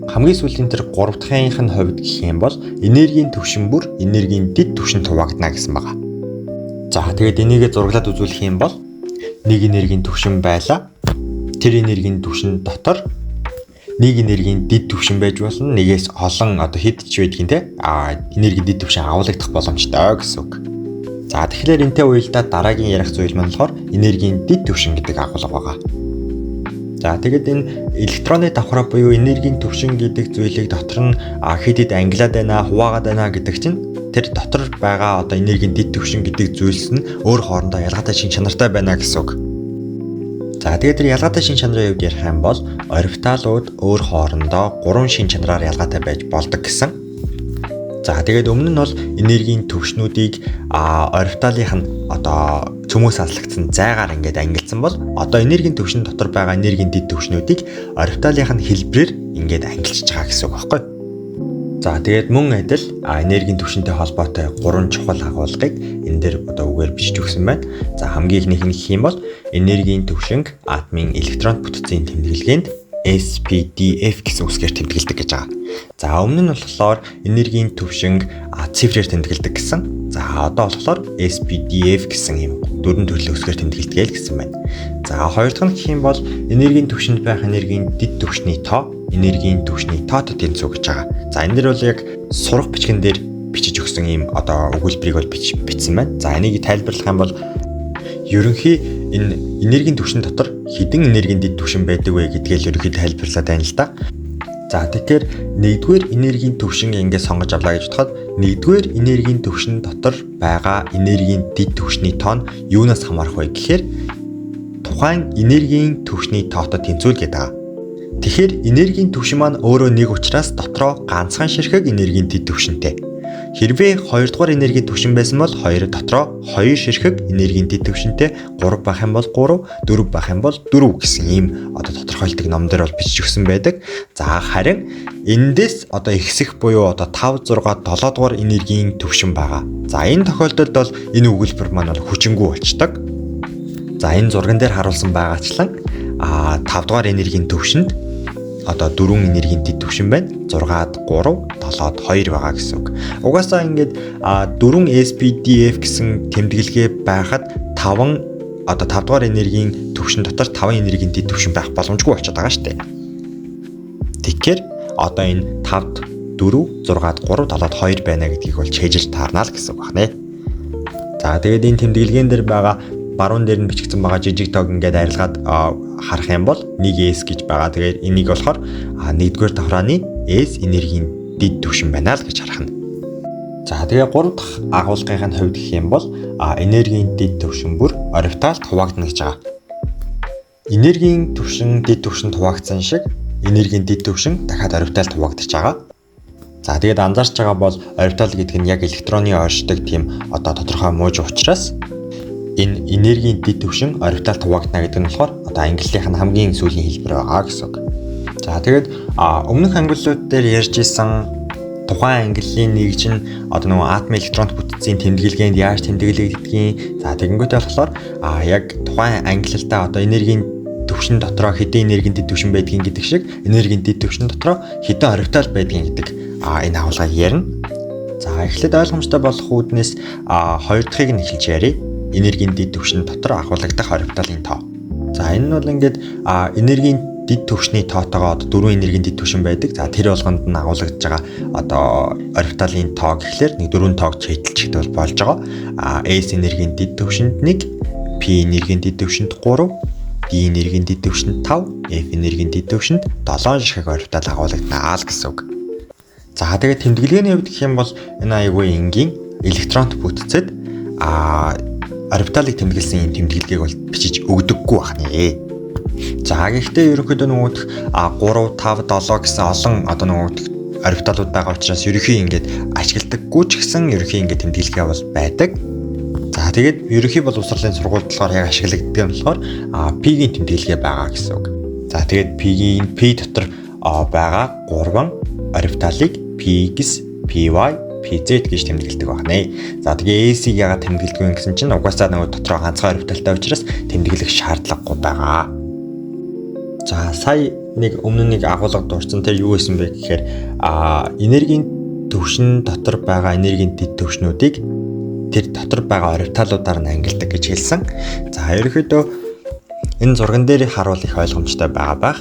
хамгийн сүүлийн тэр 3 дахьынх нь хувьд гэх юм бол энергийн түвшин бүр энергийн дэд түвшинд хуваагдана гэсэн байгаа. За тэгээд энийгээ зураглаад үзүүлэх юм бол нэг энергийн түвшин байла. Тэр энергийн түвшин дотор нэг энергийн дэд түвшин байж болно. Нэгээс олон хэд ч байдгийн те энергийн дэд түвшин авлагдах боломжтой гэсэн үг. За тэгэхээр энэтэй уялдаа дараагийн ярих зүйл маань болохоор энергийн дэд түвшин гэдэг агуулга байгаа. За тэгээд энэ электроны давхраа буюу энергийн түвшин гэдэг зүйлийг дотор нь хэд ангилаад байна, хуваагаад байна гэдэг чинь тэр дотор байгаа энергийн дэд түвшин гэдэг зүйлс нь өөр хоорондоо ялгаатай шин чанартай байна гэсэн үг. За тэгээд тэр ялгаатай шин чанарын хувьд ярих юм бол орбиталууд өөр хоорондоо 3 шин чанараар ялгаатай байж болдог гэсэн. За тэгээд өмнө нь бол энергийн түвшнүүдийг орбиталынх нь цөмөөс аслагдсан зайгаар ингээд ангилсан бол энергийн түвшин дотор байгаа энергийн дэд түвшнүүдийг орбиталынх нь хэлбэрээр ингээд ангилж байгаа гэсэн үг байхгүй. За тэгээд мөн адил энергийн түвшинтэй холбоотой 3 чухал агуулгыг энэ дээр үгээр бичиж өгсөн байна. За хамгийн ихнийх нь гэх юм бол энергийн түвшинг атомын электрон бүтцийн тэмдэглэгээнд SPDF гэсэн үсгээр тэмдэглэдэг гэж байгаа. За өмнө нь болохоор энергийн түвшинг цифрээр тэмдэглэдэг гэсэн. За одоо болохоор SPDF гэсэн юм дөрвөн төрлийн үсгээр тэмдэглэдэг гэсэн байна. За хоёр дахь нь гэх юм бол энергийн түвшинд байх энергийн дэд түвшний тоо энергийн түвшний тоотой тэнцүү гэж байгаа. За энэ дэр бол яг сурах бичгэн дээр бичиж өгсөн юм өгүүлбэрийг бол бичсэн байна. За энийг тайлбарлах юм бол ерөнхий энэ энергийн түвшин дотор хэдэн энергийн дэд түвшин байдаг вэ гэдгээ л ерөнхий тайлбарлаад байна л да. За тэгэхээр нэгдүгээр энергийн түвшин ингээд сонгож авлаа гэж бодоход нэгдүгээр энергийн түвшин дотор байгаа энергийн дэд түвшний тоо нь юунаас хамаарх вэ гэхээр тухайн энергийн түвшний тоотой тэнцүүл гэдэг байгаа. Тэгэхээр энергийн түвшин маань өөрөө нэг учраас дотроо ганцхан ширхэг энергийн дэд түвшинтэй. Хэрвээ 2 дугаар энергийн түвшин байсан бол 2 дотроо 2 ширхэг энергийн дэд түвшинтэй, 3 байх юм бол 3, 4 байх юм бол 4 гэсэн ийм тодорхойлдог номдэр бол бичиж өгсөн байдаг. За харин эндээс ихсэх буюу 5, 6, 7 дугаар энергийн түвшин байгаа. За энэ тохиолдолд бол энэ өгүүлбэр маань хүчингүй болчдөг. За энэ зурган дээр харуулсан байгаачлан 5 дугаар энергийн түвшинд 4 энергийн дэд түвшин байна. 6-д 3, 7-д 2 байгаа гэсэн үг. Угаасаа ингээд 4 SPDF гэсэн тэмдэглэгээ байхад 5 дугаар энергийн түвшин дотор 5 энергийн дэд түвшин байх боломжгүй болчиход байгаа шүү дээ. Тэгэхээр энэ 5-д 4, 6-д 3, 7-д 2 байна гэдгийг бол чэйжэл таарнаа л гэсэн үг байна. За тэгээд энэ тэмдэглэгээнд дэр байгаа баруун дээр нь бичигдсэн байгаа жижиг тог ингээд арилгаад харах юм бол 1S гэж байгаа. Тэгээд энийг болохоор 1-р давхрааны S энергийн дэд түвшин байна л гэж харах нь. За тэгээ 3 дахь агуулгын хувьд гэх юм бол энергийн дэд түвшин бүр орбиталд хуваагдана гэж байгаа. Энергийн түвшин дэд түвшинд хуваагдсан шиг энергийн дэд түвшин дахиад орбиталд хуваагдаж байгаа. За тэгээд анзаарч байгаа бол орбитал гэдэг нь яг электроны ойршдог тийм тодорхой мууж учраас Энэ энергийн дэд түвшин орбиталд хуваагдана гэдэг нь болохоор одоо ангиллийнх нь хамгийн сүүлийн хэлбэр байгаа гэсэн үг. За тэгээд өмнөх ангиллууд дээр ярьж исэн тухайн ангиллын нэгж нь одоо нөгөө атом электронд бүтцийн тэмдэглэгээнд яаж тэмдэглэгддгийг тэгэнгүүтээ болохоор яг тухайн ангиллалтаа одоо энергийн түвшин дотроо хэдэн энергийн дэд түвшин байдгийг гэдэг шиг энергийн дэд түвшин дотроо хэдэн орбитал байдгийг гэдэг энэ агуулгыг ярина. За эхлээд ойлгомжтой болох үүднээс хоёр дахьыг нь эхэлж ярив. Энергийн дэд түвшин дотор агуулгадах орбиталын тоо. За энэ нь бол ингээд энергийн дэд түвшний тоотойгоо одоо 4 энергийн дэд түвшин байдаг. За тэр болгонд нь агуулгадж байгаа одоо орбиталын тоо гэхлээр нэг 4 тоог чийдэлчихэд бол болж байгаа. S энергийн дэд түвшинд 1, P энергийн дэд түвшинд 3, D энергийн дэд түвшинд 5, F энергийн дэд түвшинд 7 ширхэг орбитал агуулгадана гэсэн үг. За тэгээд тэмдэглэгээний хувьд гэх юм бол энэ аягүй энгийн электронт бүтцэд орбиталыг тэмдэглэсэн юм тэмдэглэгийг бол бичиж өгдөггүй байна. За гэхдээ ерөнхийдөө нөгөөх 3, 5, 7 гэсэн олон одоо нөгөөх орбиталууд байгаа учраас ерөнхий ингээд ашигладаггүй ч гэсэн ерөнхий ингээд тэмдэглэгээ бол байдаг. За тэгээд ерөнхий боловсролын сургуульд болохоор яг ашиглагддаг юм болохоор P-ийн тэмдэглэгээ байгаа гэсэн үг. За тэгээд P-ийн P дотор байгаа 3 орбиталыг PX, PY, PZ гэж тэмдэглэдэг байна. За тэгээ AC-г яагаад тэмдэглэдэг вэ гэсэн чинь угаасаа нөгөө дотроо ганцхан орбиталтай учраас тэмдэглэх шаардлагагүй байгаа. За сая өмнө нэг агуулга дурдсан тэр юу гэсэн бэ гэхээр энергийн түвшин дотор байгаа энергийн дэд түвшнүүдийг тэр дотор байгаа орбиталуудаар нь ангилдаг гэж хэлсэн. За ерөнхийдөө энэ зурган дээр харуул их ойлгомжтой байгаа бах.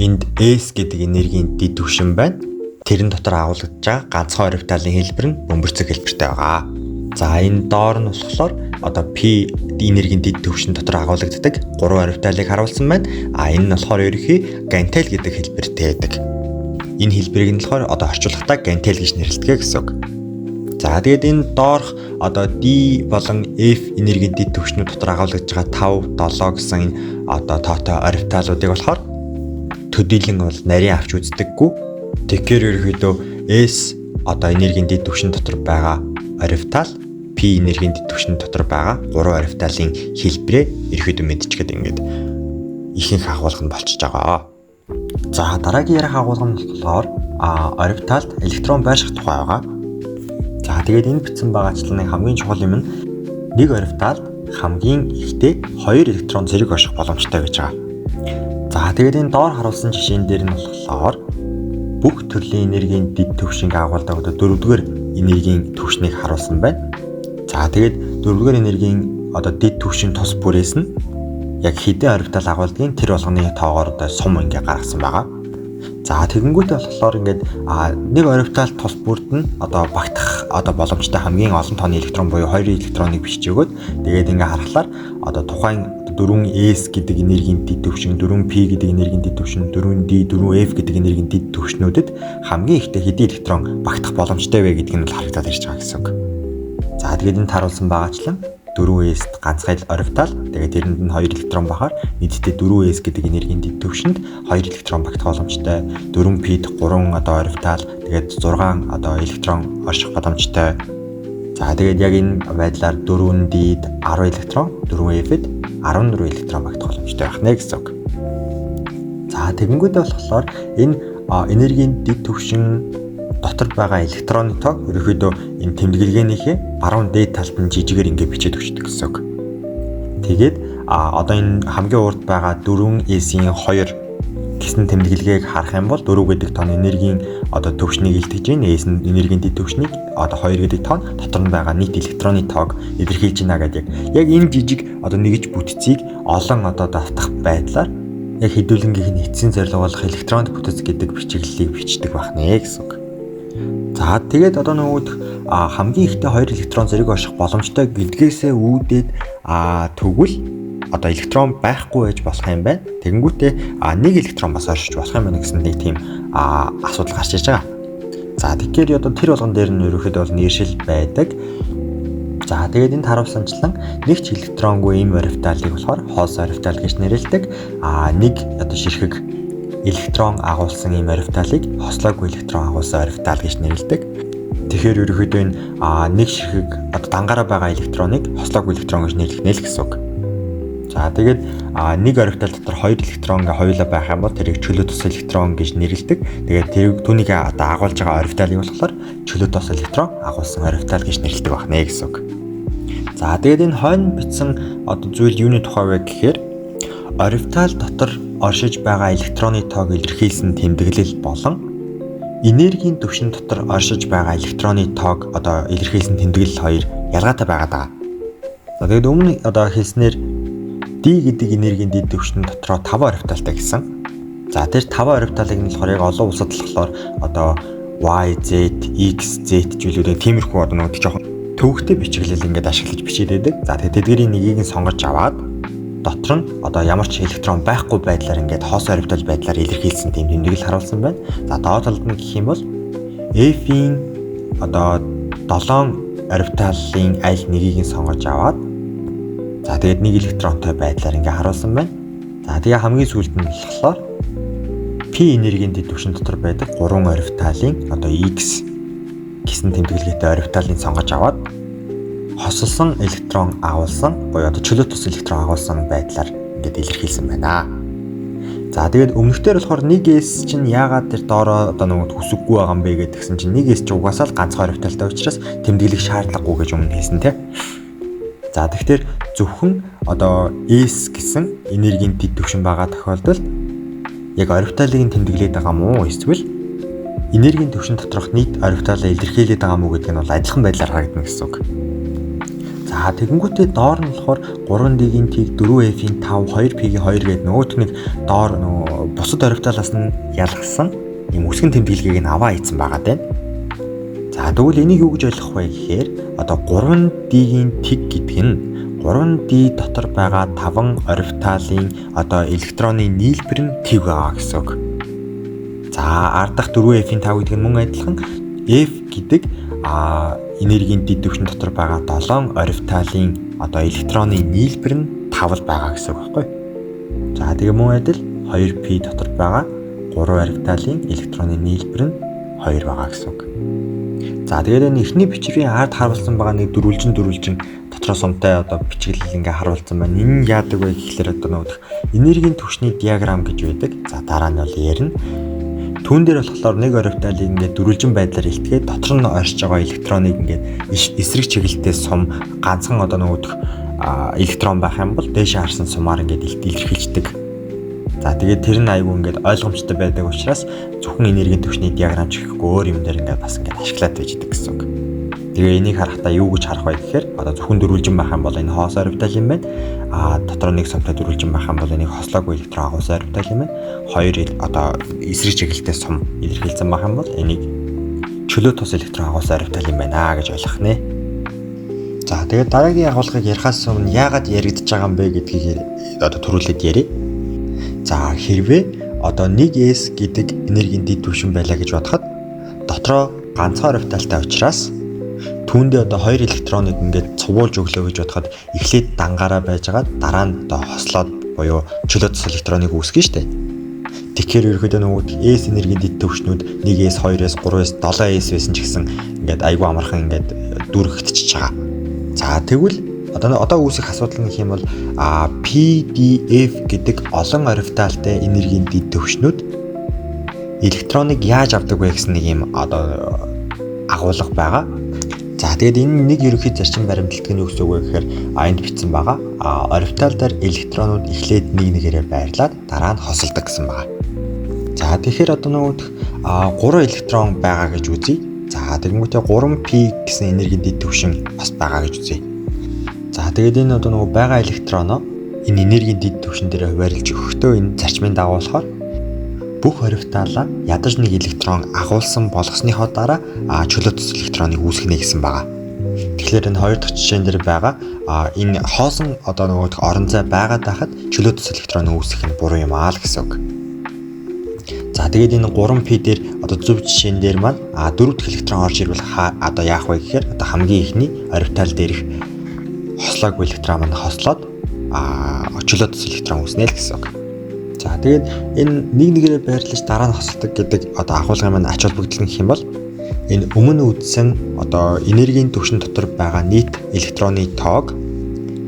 Энд S гэдэг энергийн дэд түвшин байна. Тэрэн дотор агуулгадж байгаа ганцхан орбиталын хэлбэр нь бөмбөрцөг хэлбэртэй байгаа. За энэ доор нь болохоор одоо P энергийн дэд түвшин дотор агуулгаддаг 3 орбиталыг харуулсан байна. Энэ нь болохоор ерөнхий гантел гэдэг хэлбэртэй байдаг. Энэ хэлбэрийг нь болохоор одоо орчуулгахдаа гантел гэж нэрлэдэг гэсэн үг. За тэгээд энэ доорх одоо D болон F энергийн дэд түвшнүүд дотор агуулгадж байгаа 5, 7 гэсэн энэ одоо тоотой орбиталуудыг болохоор төдийлөн бол нарийн авч үздэггүй. Тэгэхээр ерөнхийдөө S одоо энергийн дэд түвшин дотор байгаа орбитал P энергийн дэд түвшин дотор байгаа 3 орбиталын хэлбэрээ ерөнхийдөө мэдчихэхэд ингээд ихэнх агуулга нь болчихж байгаа. За дараагийн ярих агуулга нь болохоор орбиталд электрон байрших тухай байгаа. За тэгээд энэ бичсэн байгаачлалын хамгийн чухал юм нь нэг орбиталд хамгийн ихдээ 2 электрон зэрэг орших боломжтой гэж байгаа. За тэгээд энэ доор харуулсан жишээн дээр нь болохоор бүх төрлийн энергийн дэд түвшинг агуулдаг одоо 4-р энергийн түвшнийг харуулсан байна. За тэгээд 4-р энергийн одоо дэд түвшин тус бүрээс нь яг хэдэн орбитал агуулдгийг тэр болгоны тоогоор одоо сум ингээ гаргасан байгаа. За тэгэнгүүтээ болохоор ингээд нэг орбитал тус бүрд нь одоо багтах одоо боломжтой хамгийн олон тооны электрон буюу 2 электроныг бичиж өгөөд тэгээд ингээ харахаар одоо тухайн 4S гэдэг энергийн дэд түвшин, 4P гэдэг энергийн дэд түвшин, 4D, 4F гэдэг энергийн дэд түвшнүүдэд хамгийн ихтэй хэдэн электрон багтах боломжтой вэ гэдг нь л харагдаад ирж байгаа гэсэн үг. За тэгээд энд харуулсан байгаачлан 4S-д ганцхан орбитал, тэгээд тэрэнд нь 2 электрон бахаар нийтдээ 4S гэдэг энергийн дэд түвшинд 2 электрон багтах боломжтой, 4P-д 3 одоо орбитал, тэгээд 6 одоо электрон орших боломжтой. За тэгээд яг энэ байдлаар 4D-д 10 электрон, 4F-д 14 электрон багтах боломжтой байх нэ гэсэн үг. За тэгэнгүүтээ болохоор энэ энергийн дэд түвшин дотор байгаа электроны тоог ерөнхийдөө энэ тэмдэглэгээнийхээ баруун дээд талд нь жижигээр ингэ бичээд өгчдөг гэсэн үг. Тэгээд одоо энэ хамгийн урд байгаа 4S-ийн 2 гэсэн тэмдэглэгийг харах юм бол 4 гэдэг тон энергийн одоо төвшнийг илтгэж байна. S нь энергийн дэд түвшнийг одоо 2 гэдэг тон дотор нь байгаа нийт электроны тоог илэрхийлж байна гэдэг. Яг энэ жижиг одоо нэгж бүтцийг олон одоо давтах байдлаар яг хэдүүлэнгийнх нь эцсийн зорилго болох электронд бүтц гэдэг бичиглэлийг бичдэг байна гэсэн үг. За тэгээд одоо нөгөөх хамгийн ихтэй 2 электрон зэрэг орших боломжтой гэдгээсээ үүдээд тэгвэл одоо электрон байхгүй байж болох юм байна. Тэгэнгүүтээ нэг электрон бас оршиж болох юм байна гэсэн нэг тийм асуудал гарч иж байгаа. За тэгэхээр одоо тэр болгон дээр нь ерөөхдөө бол нэршил байдаг. За тэгээд энд харуулсанчлан нэг ч электронгүй ийм орбиталыг болохоор хоос орбитал гэж нэрлэдэг. Нэг одоо ширхэг электрон агуулсан ийм орбиталыг хослоогүй электрон агуулсан орбитал гэж нэрлэдэг. Тэгэхээр ерөнхийдөө энэ нэг ширхэг одоо дангаараа байгаа электроныг хослоогүй электрон гэж нэрлэгнэ л гэсэн үг. За тэгээд нэг орбитал дотор 2 электрон ингээ хоёулаа байх юм бол тэрийг чөлөө тус электрон гэж нэрлэдэг. Тэгээд тэр түүнийг одоо агуулж байгаа орбиталыг болохоор чөлөө тус электрон агуулсан орбитал гэж нэрлэдэг байна гэсэн үг. За тэгээд энэ хойно бичсэн одоо зүйл юуны тухай вэ гэхээр орбитал дотор оршиж байгаа электроны тоог илэрхийлсэн тэмдэглэл болон энергийн түвшин дотор оршиж байгаа электроны тоог одоо илэрхийлсэн тэмдэглэл хоёр ялгаатай байгаад байгаа. За тэгээд өмнө одоо хэлснээр D гэдэг энергийн дэд түвшин дотроо 5 орбиталтай гэсэн. За тэр 5 орбиталыг нь болохоор яг олон улсад болохоор одоо Y, Z, X, Z зүйлүүдээ тиймэрхүү одоо нэг жоохон төвөгтэй бичиглэл ингээд ашиглаж бичиж байдаг. За тэгээд тэдгэрийн нэгийг нь сонгож аваад дотор нь одоо ямар ч электрон байхгүй байдлаар ингээд хоос орбитал байдлаар илэрхийлсэн тийм тэмдэглэл харуулсан байна. За доод талд нь гэх юм бол F-ийн одоо 7 орбиталын аль нэгийг нь сонгож аваад за тэгээд нэг электронтой байдлаар ингээд харуулсан байна. За тэгээ хамгийн сүүлд нь болохоор P энергийн дэд түвшин дотор байдаг 3 орбиталын одоо X гэсэн тэмдэглэгээтэй орбиталыг сонгож аваад хосолсон электрон агуулсан буюу одоо чөлөө тус электрон агуулсан байдлаар ингээд илэрхийлсэн байна. За тэгээд өмнөхдөр болохоор 1s чинь яагаад тэр доороо одоо нэг хүсэггүй байгаа юм бэ гэдгсэн чинь 1s чинь угаасаа л ганцхан орбиталтай учраас тэмдэглэх шаардлагагүй гэж өмнө хэлсэн тийм. За тэгэхээр зөвхөн одоо S гэсэн энергийн дэд түвшин байгаа тохиолдолд яг орбиталыг нь тэмдэглээд байгаа мó эсвэл энергийн түвшин доторх нийт орбиталаа илэрхийлээд байгаа мó гэдг нь бол адилхан байдлаар харагдана гэсэн үг. За тэгэнгүүтээ доор нь болохоор 3D-ийн тийг 4F-ийн 5, 2P-ийн 2 гэдэг нөгөөх нэг доор бусад орбиталаас нь ялгсан юм үсгэн тэмдэглэгийг нь аваа ийцэн байгаа даа. За тэгвэл энийг юу гэж ойлгох вэ гэхээр одоо 3D-ийн тиг гэдэг нь 3D дотор байгаа 5 орбиталын одоо электроны нийлбэр нь тиг байгаа гэсэн үг. За ардах 4F-ийн 5 гэдэг нь мөн адилхан F гэдэг энергийн дэд түвшин дотор байгаа 7 орбиталын одоо электроны нийлбэр нь 5 байгаа гэсэн үг байхгүй. За тэгээ мөн адил 2p дотор байгаа 3 орбиталын электроны нийлбэр нь 2 байгаа гэсэн үг. За тэгээд энэ эхний бичвэрийн ард харуулсан байгаа нэг дөрвөлжин дотроо сумтай одоо бичиглэл ингээ харуулсан байна. Энэ нь яадаг вэ гэхлээр одоо нэг энергийн түвшний диаграм гэж байдаг. За дараа нь бол ярина. Түүн дээр болохоор нэг орбиталыг ингээд дөрвөлжин байдлаар илтгээд дотор нь оршиж байгаа электроныг ингээд эсрэг чиглэлтэй сум ганцхан одоо нөгөөх электрон байх юм бол дээшээ харсан сумаар ингээд илэрхийлждэг. За тэгээд тэр нь айгүй ингээд ойлгомжтой байдаг учраас зөвхөн энергийн түвшний диаграм ч гэхгүй өөр юм дээр ингээд бас ингээд ашиглаад байждаг гэсэн үг. Тэгээ энийг харахтаа юу гэж харах вэ гэхээр одоо зөвхөн дөрвөлжин байх юм бол энэ хоос орбитал юм байна. Дотор нэг сумтай дөрвөлжин байх юм бол энийг хослоогүй электрон агуулсан орбитал юм байна. Хоёр одоо эсрэг чиглэлтэй сум илэрхийлсэн байх юм бол энийг чөлөө тус электрон агуулсан орбитал юм байна гэж ойлгох нэ. За тэгээд дараагийн агуулгыг ярихаас өмнө яагаад яригдж байгаа юм бэ гэдгийг одоо төрүүлээд ярив. За хэрвээ одоо 1s гэдэг энергийн дэд түвшин байлаа гэж бодоход дотроо ганцхан орбиталтай учраас түүндээ одоо 2 электроныг ингээд цувуулж өглөө гэж бодоход эхлээд дангаараа байжгаад дараа нь одоо хослоод буюу чөлөө тус электроныг үүсгэн штэ. Тэгэхээр ерөөдөө нөгөө S энергийн дэд түвшнүүд 1S, 2S, 3S, 7S байсан ч гэсэн ингээд айгүй амархан ингээд дүүрэгдчихэж байгаа. За тэгвэл одоо үүсэх асуудал нь гэх юм бол PDF гэдэг олон орбиталтай энергийн дэд түвшнүүд электроныг яаж авдаг вэ гэсэн нэг юм одоо агуулга байгаа. За тэгээд энэ нэг ерөнхий зарчим баримталдаг нь юу гэсэн үг вэ гэхээр энд бичсэн байгаа. Орбитал дээр электронууд эхлээд нэг нэгээрээ байрлаад дараа нь хосолдог гэсэн байгаа. За тэгэхээр одоо нөгөө 3 электрон байгаа гэж үзье. За тэгэнгүүтээ 3p гэсэн энергийн дэд түвшин бас байгаа гэж үзье. За тэгээд энэ одоо нөгөө байгаа электроноо энэ энергийн дэд түвшин дээр хуваарлж өгөхдөө энэ зарчмын дагуу болохоор бүх орбиталаа ядаж нэг электрон агуулсан болгосныхоо дараа чөлөө тус электроныг үүсгэнэ гэсэн байгаа. Тэгэхээр энэ хоёр дахь жишээн дээр байгаа энэ хоосон одоо нөгөө орон зай байгаад байхад чөлөө тус электроныг үүсгэх нь буруу юм аа л гэсэн үг. За тэгээд энэ 3p дээр одоо зөв жишээн дээр маань 4 дахь электрон орж ирвэл одоо яах вэ гэхээр одоо хамгийн ихний орбитал дээрх хослоогүй электрон маань хослоод чөлөө тус электрон үүснэ л гэсэн үг. За тэгээд энэ нэг нэгээрээ байрлаж дараа нь хосолдог гэдэг одоо агуулгын маань ач холбогдол нь гэх юм бол энэ өмнө үзсэн одоо энергийн түвшин дотор байгаа нийт электроны тоог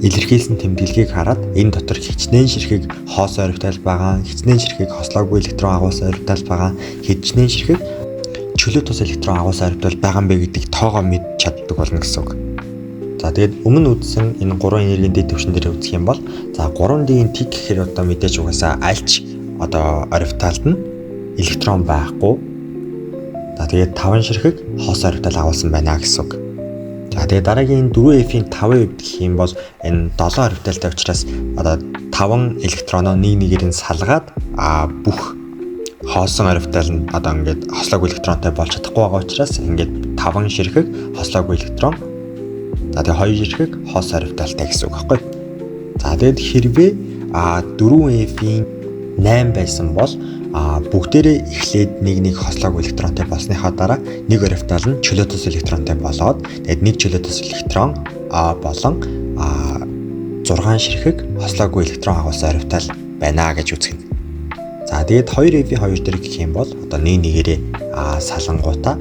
илэрхийлсэн тэмдэглэгийг хараад энэ дотор хичнээн ширхэг хоос орбитал байгаа, хичнээн ширхэг хослоогүй электрон агуулсан орбитал байгаа, хичнээн ширхэг чөлөө тус электрон агуулсан орбитал байгаа юм бэ гэдгийг тоогоо мэдж чаддаг болно гэсэн үг. За тэгээд өмнө үзсэн энэ 3 энергийн дэд түвшин дээр үзэх юм бол за 3D-ийн тик гэхээр одоо мэдээж угаасаа альч одоо орбиталд нь электрон байхгүй. За тэгээд 5 ширхэг хоос орбитал агуулсан байна гэсэн үг. За тэгээд дараагийн 4F-ийн 5 гэх юм бол энэ 7 орбиталтай учраас одоо 5 электроноо нэг нэгээр нь салгаад бүх хоосон орбитал нь одоо ингээд хослоогүй электронтой болж чадахгүй байгаа учраас ингээд 5 ширхэг хослоогүй электрон. За тэгээд 2 ширхэг хоос орбиталтай гэсэн үг байхгүй. За тэгээд хэрвээ 4F-ийн 8 байсан бол бүгдээрээ эхлээд нэг хослоогүй электронтой болсныхаа дараа нэг орбитал нь чөлөө тус электронтой болоод тэгээд нэг чөлөө тус электрон болон 6 ширхэг хослоогүй электрон агуулсан орбитал байна гэж үзэх нь. За тэгээд 2F-ийн 2 дээр гэх юм бол одоо нэг нэгээрээ салангуудаа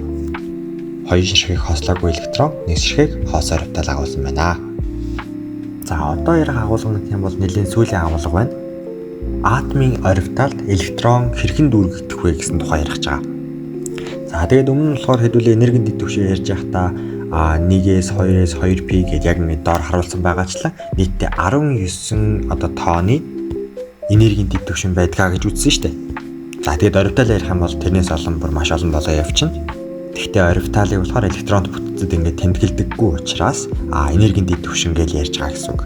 2 ширхэг хослоогүй электрон, 1 ширхэг хоос орбитал агуулсан байна. За одоо ярих агуулга гэх юм бол нэлийн сүүлийн агуулга байна. Атомын орбиталд электрон хэрхэн дүүргэгдэх вэ гэсэн тухай ярих гэж байгаа. За тэгээд өмнө нь болохоор хэдүүлээ энергийн дэд түвшин ярьж байхдаа 1-ээс 2-ээс 2p гэдээ яг нэг доор харуулсан байгаачлан нийтдээ 19 одоо тооны энергийн дэд түвшин байдгаа гэж үзсэн шүү дээ. За тэгээд орбитал ярих юм бол тэрнээс олон бүр маш олон болоо явчихна. Гэхдээ орбиталыг болохоор электронд бүтцэд ингээд тэмдэглэдэггүй учраас энергийн дэд түвшин гэж ярьж байгаа гэсэн үг.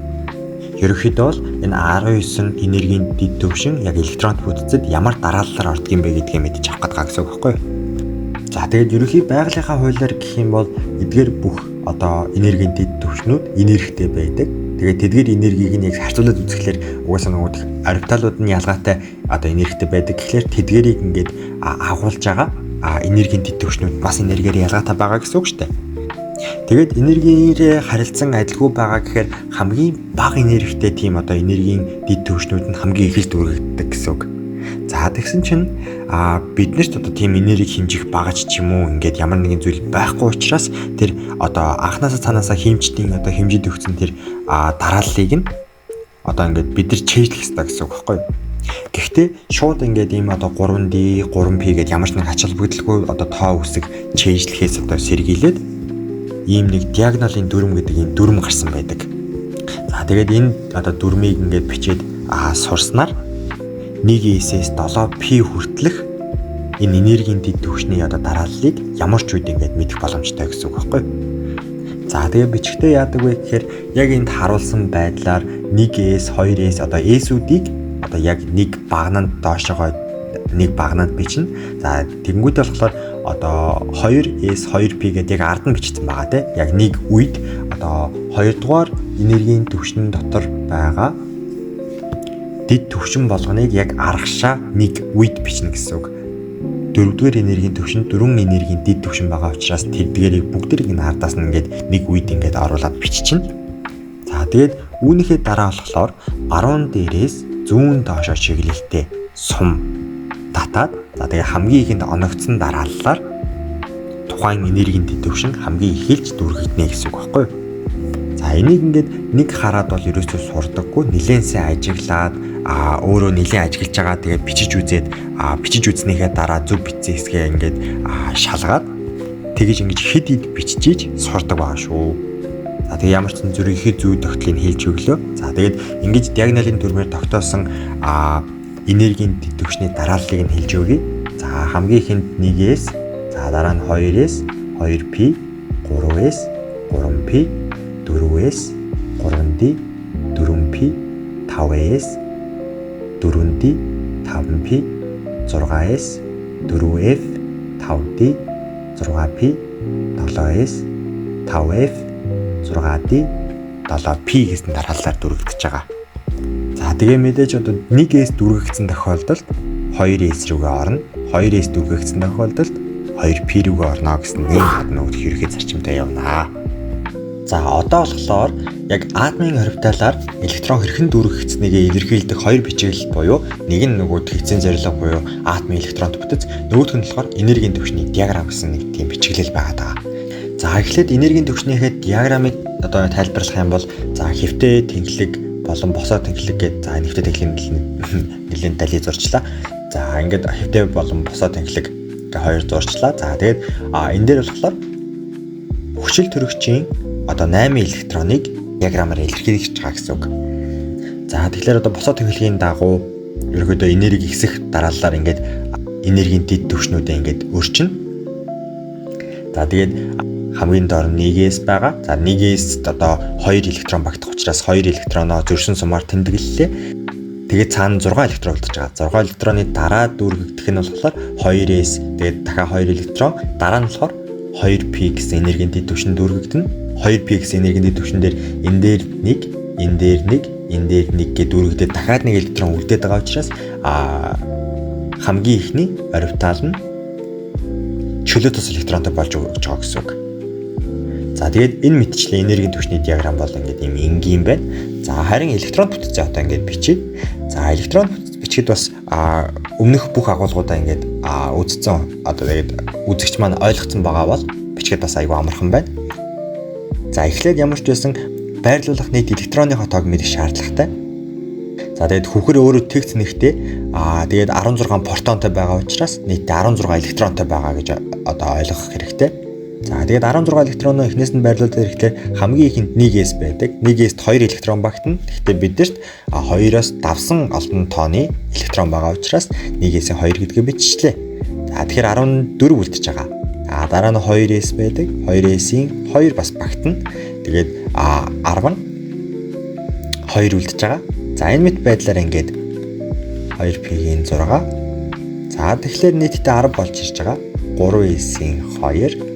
Ерөнхийдөө бол энэ 19 энергийн дэд түвшин яг электронд бүтцэд ямар дарааллаар ордог юм бэ гэдгийг мэдчих авах гэдэг гэсэн үг байхгүй юу? За тэгээд ерөнхий байгалийнхаа хуулиар гэх юм бол эдгээр бүх одоо энергийн дэд түвшнүүд энергитэй байдаг. Тэгээд тэдгээр энергийг нь яг харьцуулаад үзэхлээр угаасаа нөгөө орбиталууд нь ялгаатай одоо энергитэй байдаг. Тэгэхээр тэдгэрийг ингээд агуулж байгаа энергийн дэд түвшнүүд бас энергиээр ялгаатай байгаа гэсэн үг шүү дээ. Тэгээд энергиирээ харилцан адилгүй байгаа гэхээр хамгийн бага энергитэй тийм одоо энергийн дэд түвшнүүд нь хамгийн их л дүүргэгддэг гэсэн үг. За тэгсэн чинь биднэрт одоо тийм энерги хэмжих багаж ч юм уу ингээд ямар нэгэн зүйл байхгүй учраас тэр одоо анханасаа цаанаасаа хэмжтийн одоо хэмжид өгсөн тэр дарааллыг нь одоо ингээд бид нар чэйжлэх хэрэгтэй гэсэн үг байхгүй юу? Гэхдээ шууд ингээд ийм одоо 3D, 3P гэдээ ямар ч нэг ач холбогдолгүй одоо тоо үсэг чэйжлэхээс одоо сэргийлээд ийм нэг диагоналын дүрм гэдэг ийм дүрм гарсан байдаг. За тэгээд энэ одоо дүрмийг ингээд бичээд сурснаар 1-ээс 7p хүртэлх энэ энергийн дэд түвшний одоо дарааллыг ямар ч үед ингээд мэдэх боломжтой гэсэн үг байхгүй юу? За тэгээд бичгтээ яадаг вэ гэхээр яг энд харуулсан байдлаар 1-ээс 2-ээс одоо S-үүдийг одоо яг нэг багнанд доошогоо нэг багнанд бичнэ. За тэгэнгүүтээ болохоор одоо 2-ээс 2p гэдэг яг ард нь бичсэн байгаа те. Яг нэг үед одоо 2 дугаар энергийн түвшин дотор байгаа дэд түвшин болгоныг яг аргашаа нэг үед бичнэ гэсэн үг. 4-р энергийн түвшин 4 энергийн дэд түвшин байгаа учраас тэдгээрийг бүгдийг энэ ардаас нь ингээд нэг үед ингээд оруулаад биччихнэ. За тэгээд үүнийхээ дараа болохоор баруун дээрээс зүүн доошоо чиглэлтэй сум татаад за тэгээд хамгийн ихэнд оногдсон дарааллаар тухайн энергийн дэд түвшин хамгийн ихэлж дүүргэгдэнэ гэсэн үг байхгүй юу? За энийг ингээд нэг хараад бол ерөөсөө сурдаггүй нэлээд сайн ажиглаад өөрөө нэлээд ажиглаж байгаа тэгээд бичиж үзнийхээ дараа зөв бичсэн хэсгээ ингээд шалгаад тэгэж ингэж хэд хэд биччихийж сурдаг байгаа шүү. За тэгээд ямар ч зүрх ихэд зүй тогтлыг хэлж өглөө. За тэгээд ингэж диагоналын дүрмээр тогтоосон энергийн дэд түвшний дарааллыг нь хэлж өгье. За хамгийн ихэнд 1-ээс за дараа нь 2-ээс 2p 3-ээс 3p 4-ээс 3d 4p 5-ээс 4d 5p 6-ээс 4f 5d 6p 7-ээс 5f 6d 7p гэсэн дарааллаар дүүргэгдэж байгаа. За тэгээ мэдээж одоо 1-ээс дүүргэгдсэн тохиолдолд 2-ээс рүүгээ орно. 2-ээс дүүргэгдсэн тохиолдолд 2p рүүгээ орно гэсэн нэг хад нөхд ерхий зарчимтай явна. За одоо болохоор яг атомын орбиталаар электрон хэрхэн дүүргэгдсэнийг илэрхийлдэг хоёр бичиглэл буюу нэг нь нөгөөд хэвцэн зорилго буюу атомын электронт бүтэц, нөгөөх нь болохоор энергийн түвшний диаграм гэсэн нэг тийм бичиглэл байгаа. За эхлээд энергийн түвшнийхээ диаграмыг одоо тайлбарлах юм бол за хэвтэй тэнхлэг болон босоо тэнхлэг гэдэг за нэвтэй тэнхлэг нэлийн дали зурчлаа. За ингээд хэвтэй болон босоо тэнхлэг гэ хоёр зурчлаа. За тэгээд энэ дээр болохоор хүчил төрөгчийн одоо 8 электроныг диаграмаар илэрхийлж байгаа гэсэн үг. За тэгэхээр одоо босоо тэнхлэгийн дагуу ерөөдөө энерги ихсэх дараалалаар ингээд энергийн дэд түвшнүүдээ ингээд өөрчинө. За тэгээд хамгийн доор 1S байгаа. За 1S одоо 2 электрон багтах учраас 2 электроноо зөрсөн сумаар тэмдэглэлээ. Тэгээд цаана 6 электрон үлдэж байгаа. 6 электроны дараа дүүргэгдэх нь болохоор 2S. Тэгээд дахиад 2 электрон, дараа нь болохоор 2p гэсэн энергийн дэд түвшин дүүргэгдэнэ. 2p гэсэн энергийн дэд түвшин дээр энэ дээр 1, энэ дээр 1, энэ дээр 1 гэж дүүргэгдээд дахиад 1 электрон үлдээд байгаа учраас хамгийн ихний орбитал нь чөлөө тус электронтой болж өгч байгаа гэсэн үг. За тэгээд энэ мэтчлийн энергийн түвшний диаграм бол ингээд юм энгийн байна. За харин электрон бүтцээ одоо ингээд бичиж. За электрон бүтц бичгэд бас өмнөх бүх агуулгуудаа ингээд үзсэн одоо тэгээд үзэгч маань ойлгоцсон байгаа бол бичгэд бас айгүй амархан байна. За эхлээд ямар ч байсан байрлуулах нийт электроны тоог мэдэх шаардлагатай. За тэгээд хүүхэр өөрөө тэгц нэгтэй тэгээд 16 протонтой байгаа учраас нийтдээ 16 электронтой байгаа гэж одоо ойлгох хэрэгтэй. За тэгээд 16 электроноо эхнээс нь байрлуулдаг хэрэгтэй хамгийн ихэнд 1S байдаг. 1S-т 2 электрон багтана. Гэхдээ биднэрт 2-оос давсан олон тооны электрон байгаа учраас 1S-ийн 2 гэдгээ биччихлээ. За тэгэхээр 14 үлдчихэж байгаа. Дараа нь 2S байдаг. 2S-ийн 2 бас багтана. Тэгээд 10 2 үлдчихэж байгаа. За энэ мэт байдлаар ингээд 2p-ийн 6. За тэгэхээр нийтдээ 10 болж ирж байгаа. 3S-ийн 2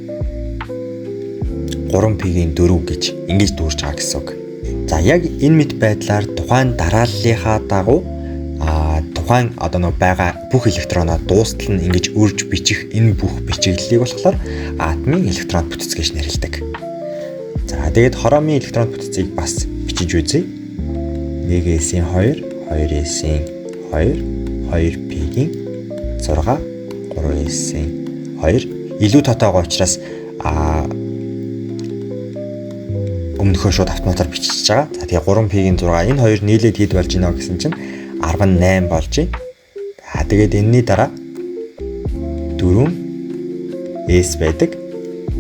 3p-ийн 4 гэж ингэж дүүрж байгаа гэсэн үг. За яг энэ мэт байдлаар тухайн дарааллынхаа дагуу тухайн одоо нэг байгаа бүх электроноо дуустал нь ингэж үрж бичих энэ бүх бичиглэлийг болохоор атомын электрон бүтц гэж нэрлэдэг. За тэгээд хромын электрон бүтцийг бас бичиж үзье. 1S-ийн 2, 2S-ийн 2, 2p-ийн 6, 3S-ийн 2 илүү тотоогоо учраас өмнөхөө шууд автоматар бичиж байгаа. За тэгээ 3p-ийн 6 энэ хоёр нийлээд хэд болж ийнө гэсэн чинь 18 болж байна. За тэгээд энэний дараа 4S байдаг.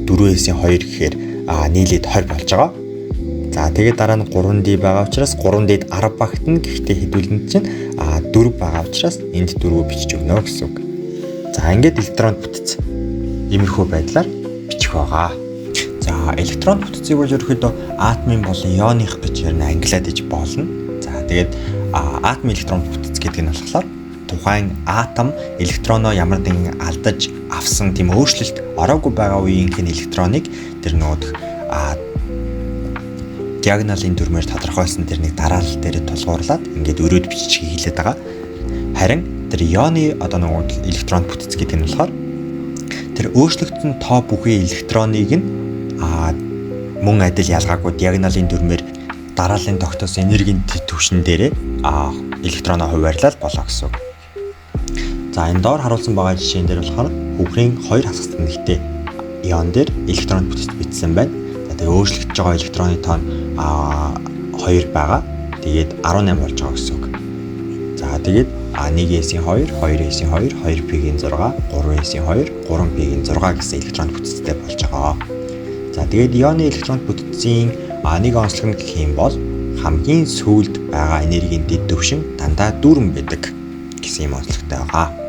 4S-ийн 2 гэхээр нийлээд 20 болж байгаа. За тэгээд дараа нь 3D байгаа учраас 3D-д 10 багтана. Гэхдээ хэдүүлэн чинь 4 байгаа учраас энд 4 бичиж өгнө гэсэн үг. За ингээд электрон бүтц иймэрхүү байдлаар бичих байгаа. За электрон бүтцийг бол ерөөхдөө атомын болон ионих гэж ярина англиад иж болно. За тэгээд атомын электрон бүтц гэдэг нь болохоор тухайн атом электроноо ямар нэгэн алдаж авсан тийм өөрчлөлт ороогүй байгаа үеийнх нь электроныг тэр нөгөө диагоналын дүрмээр тодорхойлсон тэр нэг дараалал дээр тулгуурлаад ингээд өрөөд бичиж хийлээд байгаа. Харин тэр ионы одоо нөгөө электрон бүтц гэдэг нь болохоор тэр өөрчлөгдсөн тоо бүхий электроныг нь мөн адил ялгаагүй диагоналын дүрмээр дарааллын тогтоосон энергийн түвшин дээрээ электроноо хуваарлал болоо гэсэн үг. За энэ доор харуулсан байгаа жишээн дээр болохоор хүүхрийн 2 хасагт нэгтэй ион дээр электрон бүтц бичсэн байна. За тэгээ өөрчлөгдөж байгаа электроны тоо 2 байгаа. Тэгээд 18 болж байгаа гэсэн үг. За тэгээд 1S-ийн 2, 2S-ийн 2, 2p-ийн 6, 3S-ийн 2, 3p-ийн 6 гэсэн электрон бүтцтэй болж байгаа. За тэгээд ионы электрон бүтцийн нэг онцлог нь гэх юм бол хамгийн сүүлд байгаа энергийн дэд түвшин дандаа дүүрэн байдаг гэсэн юм онцлогтой байгаа.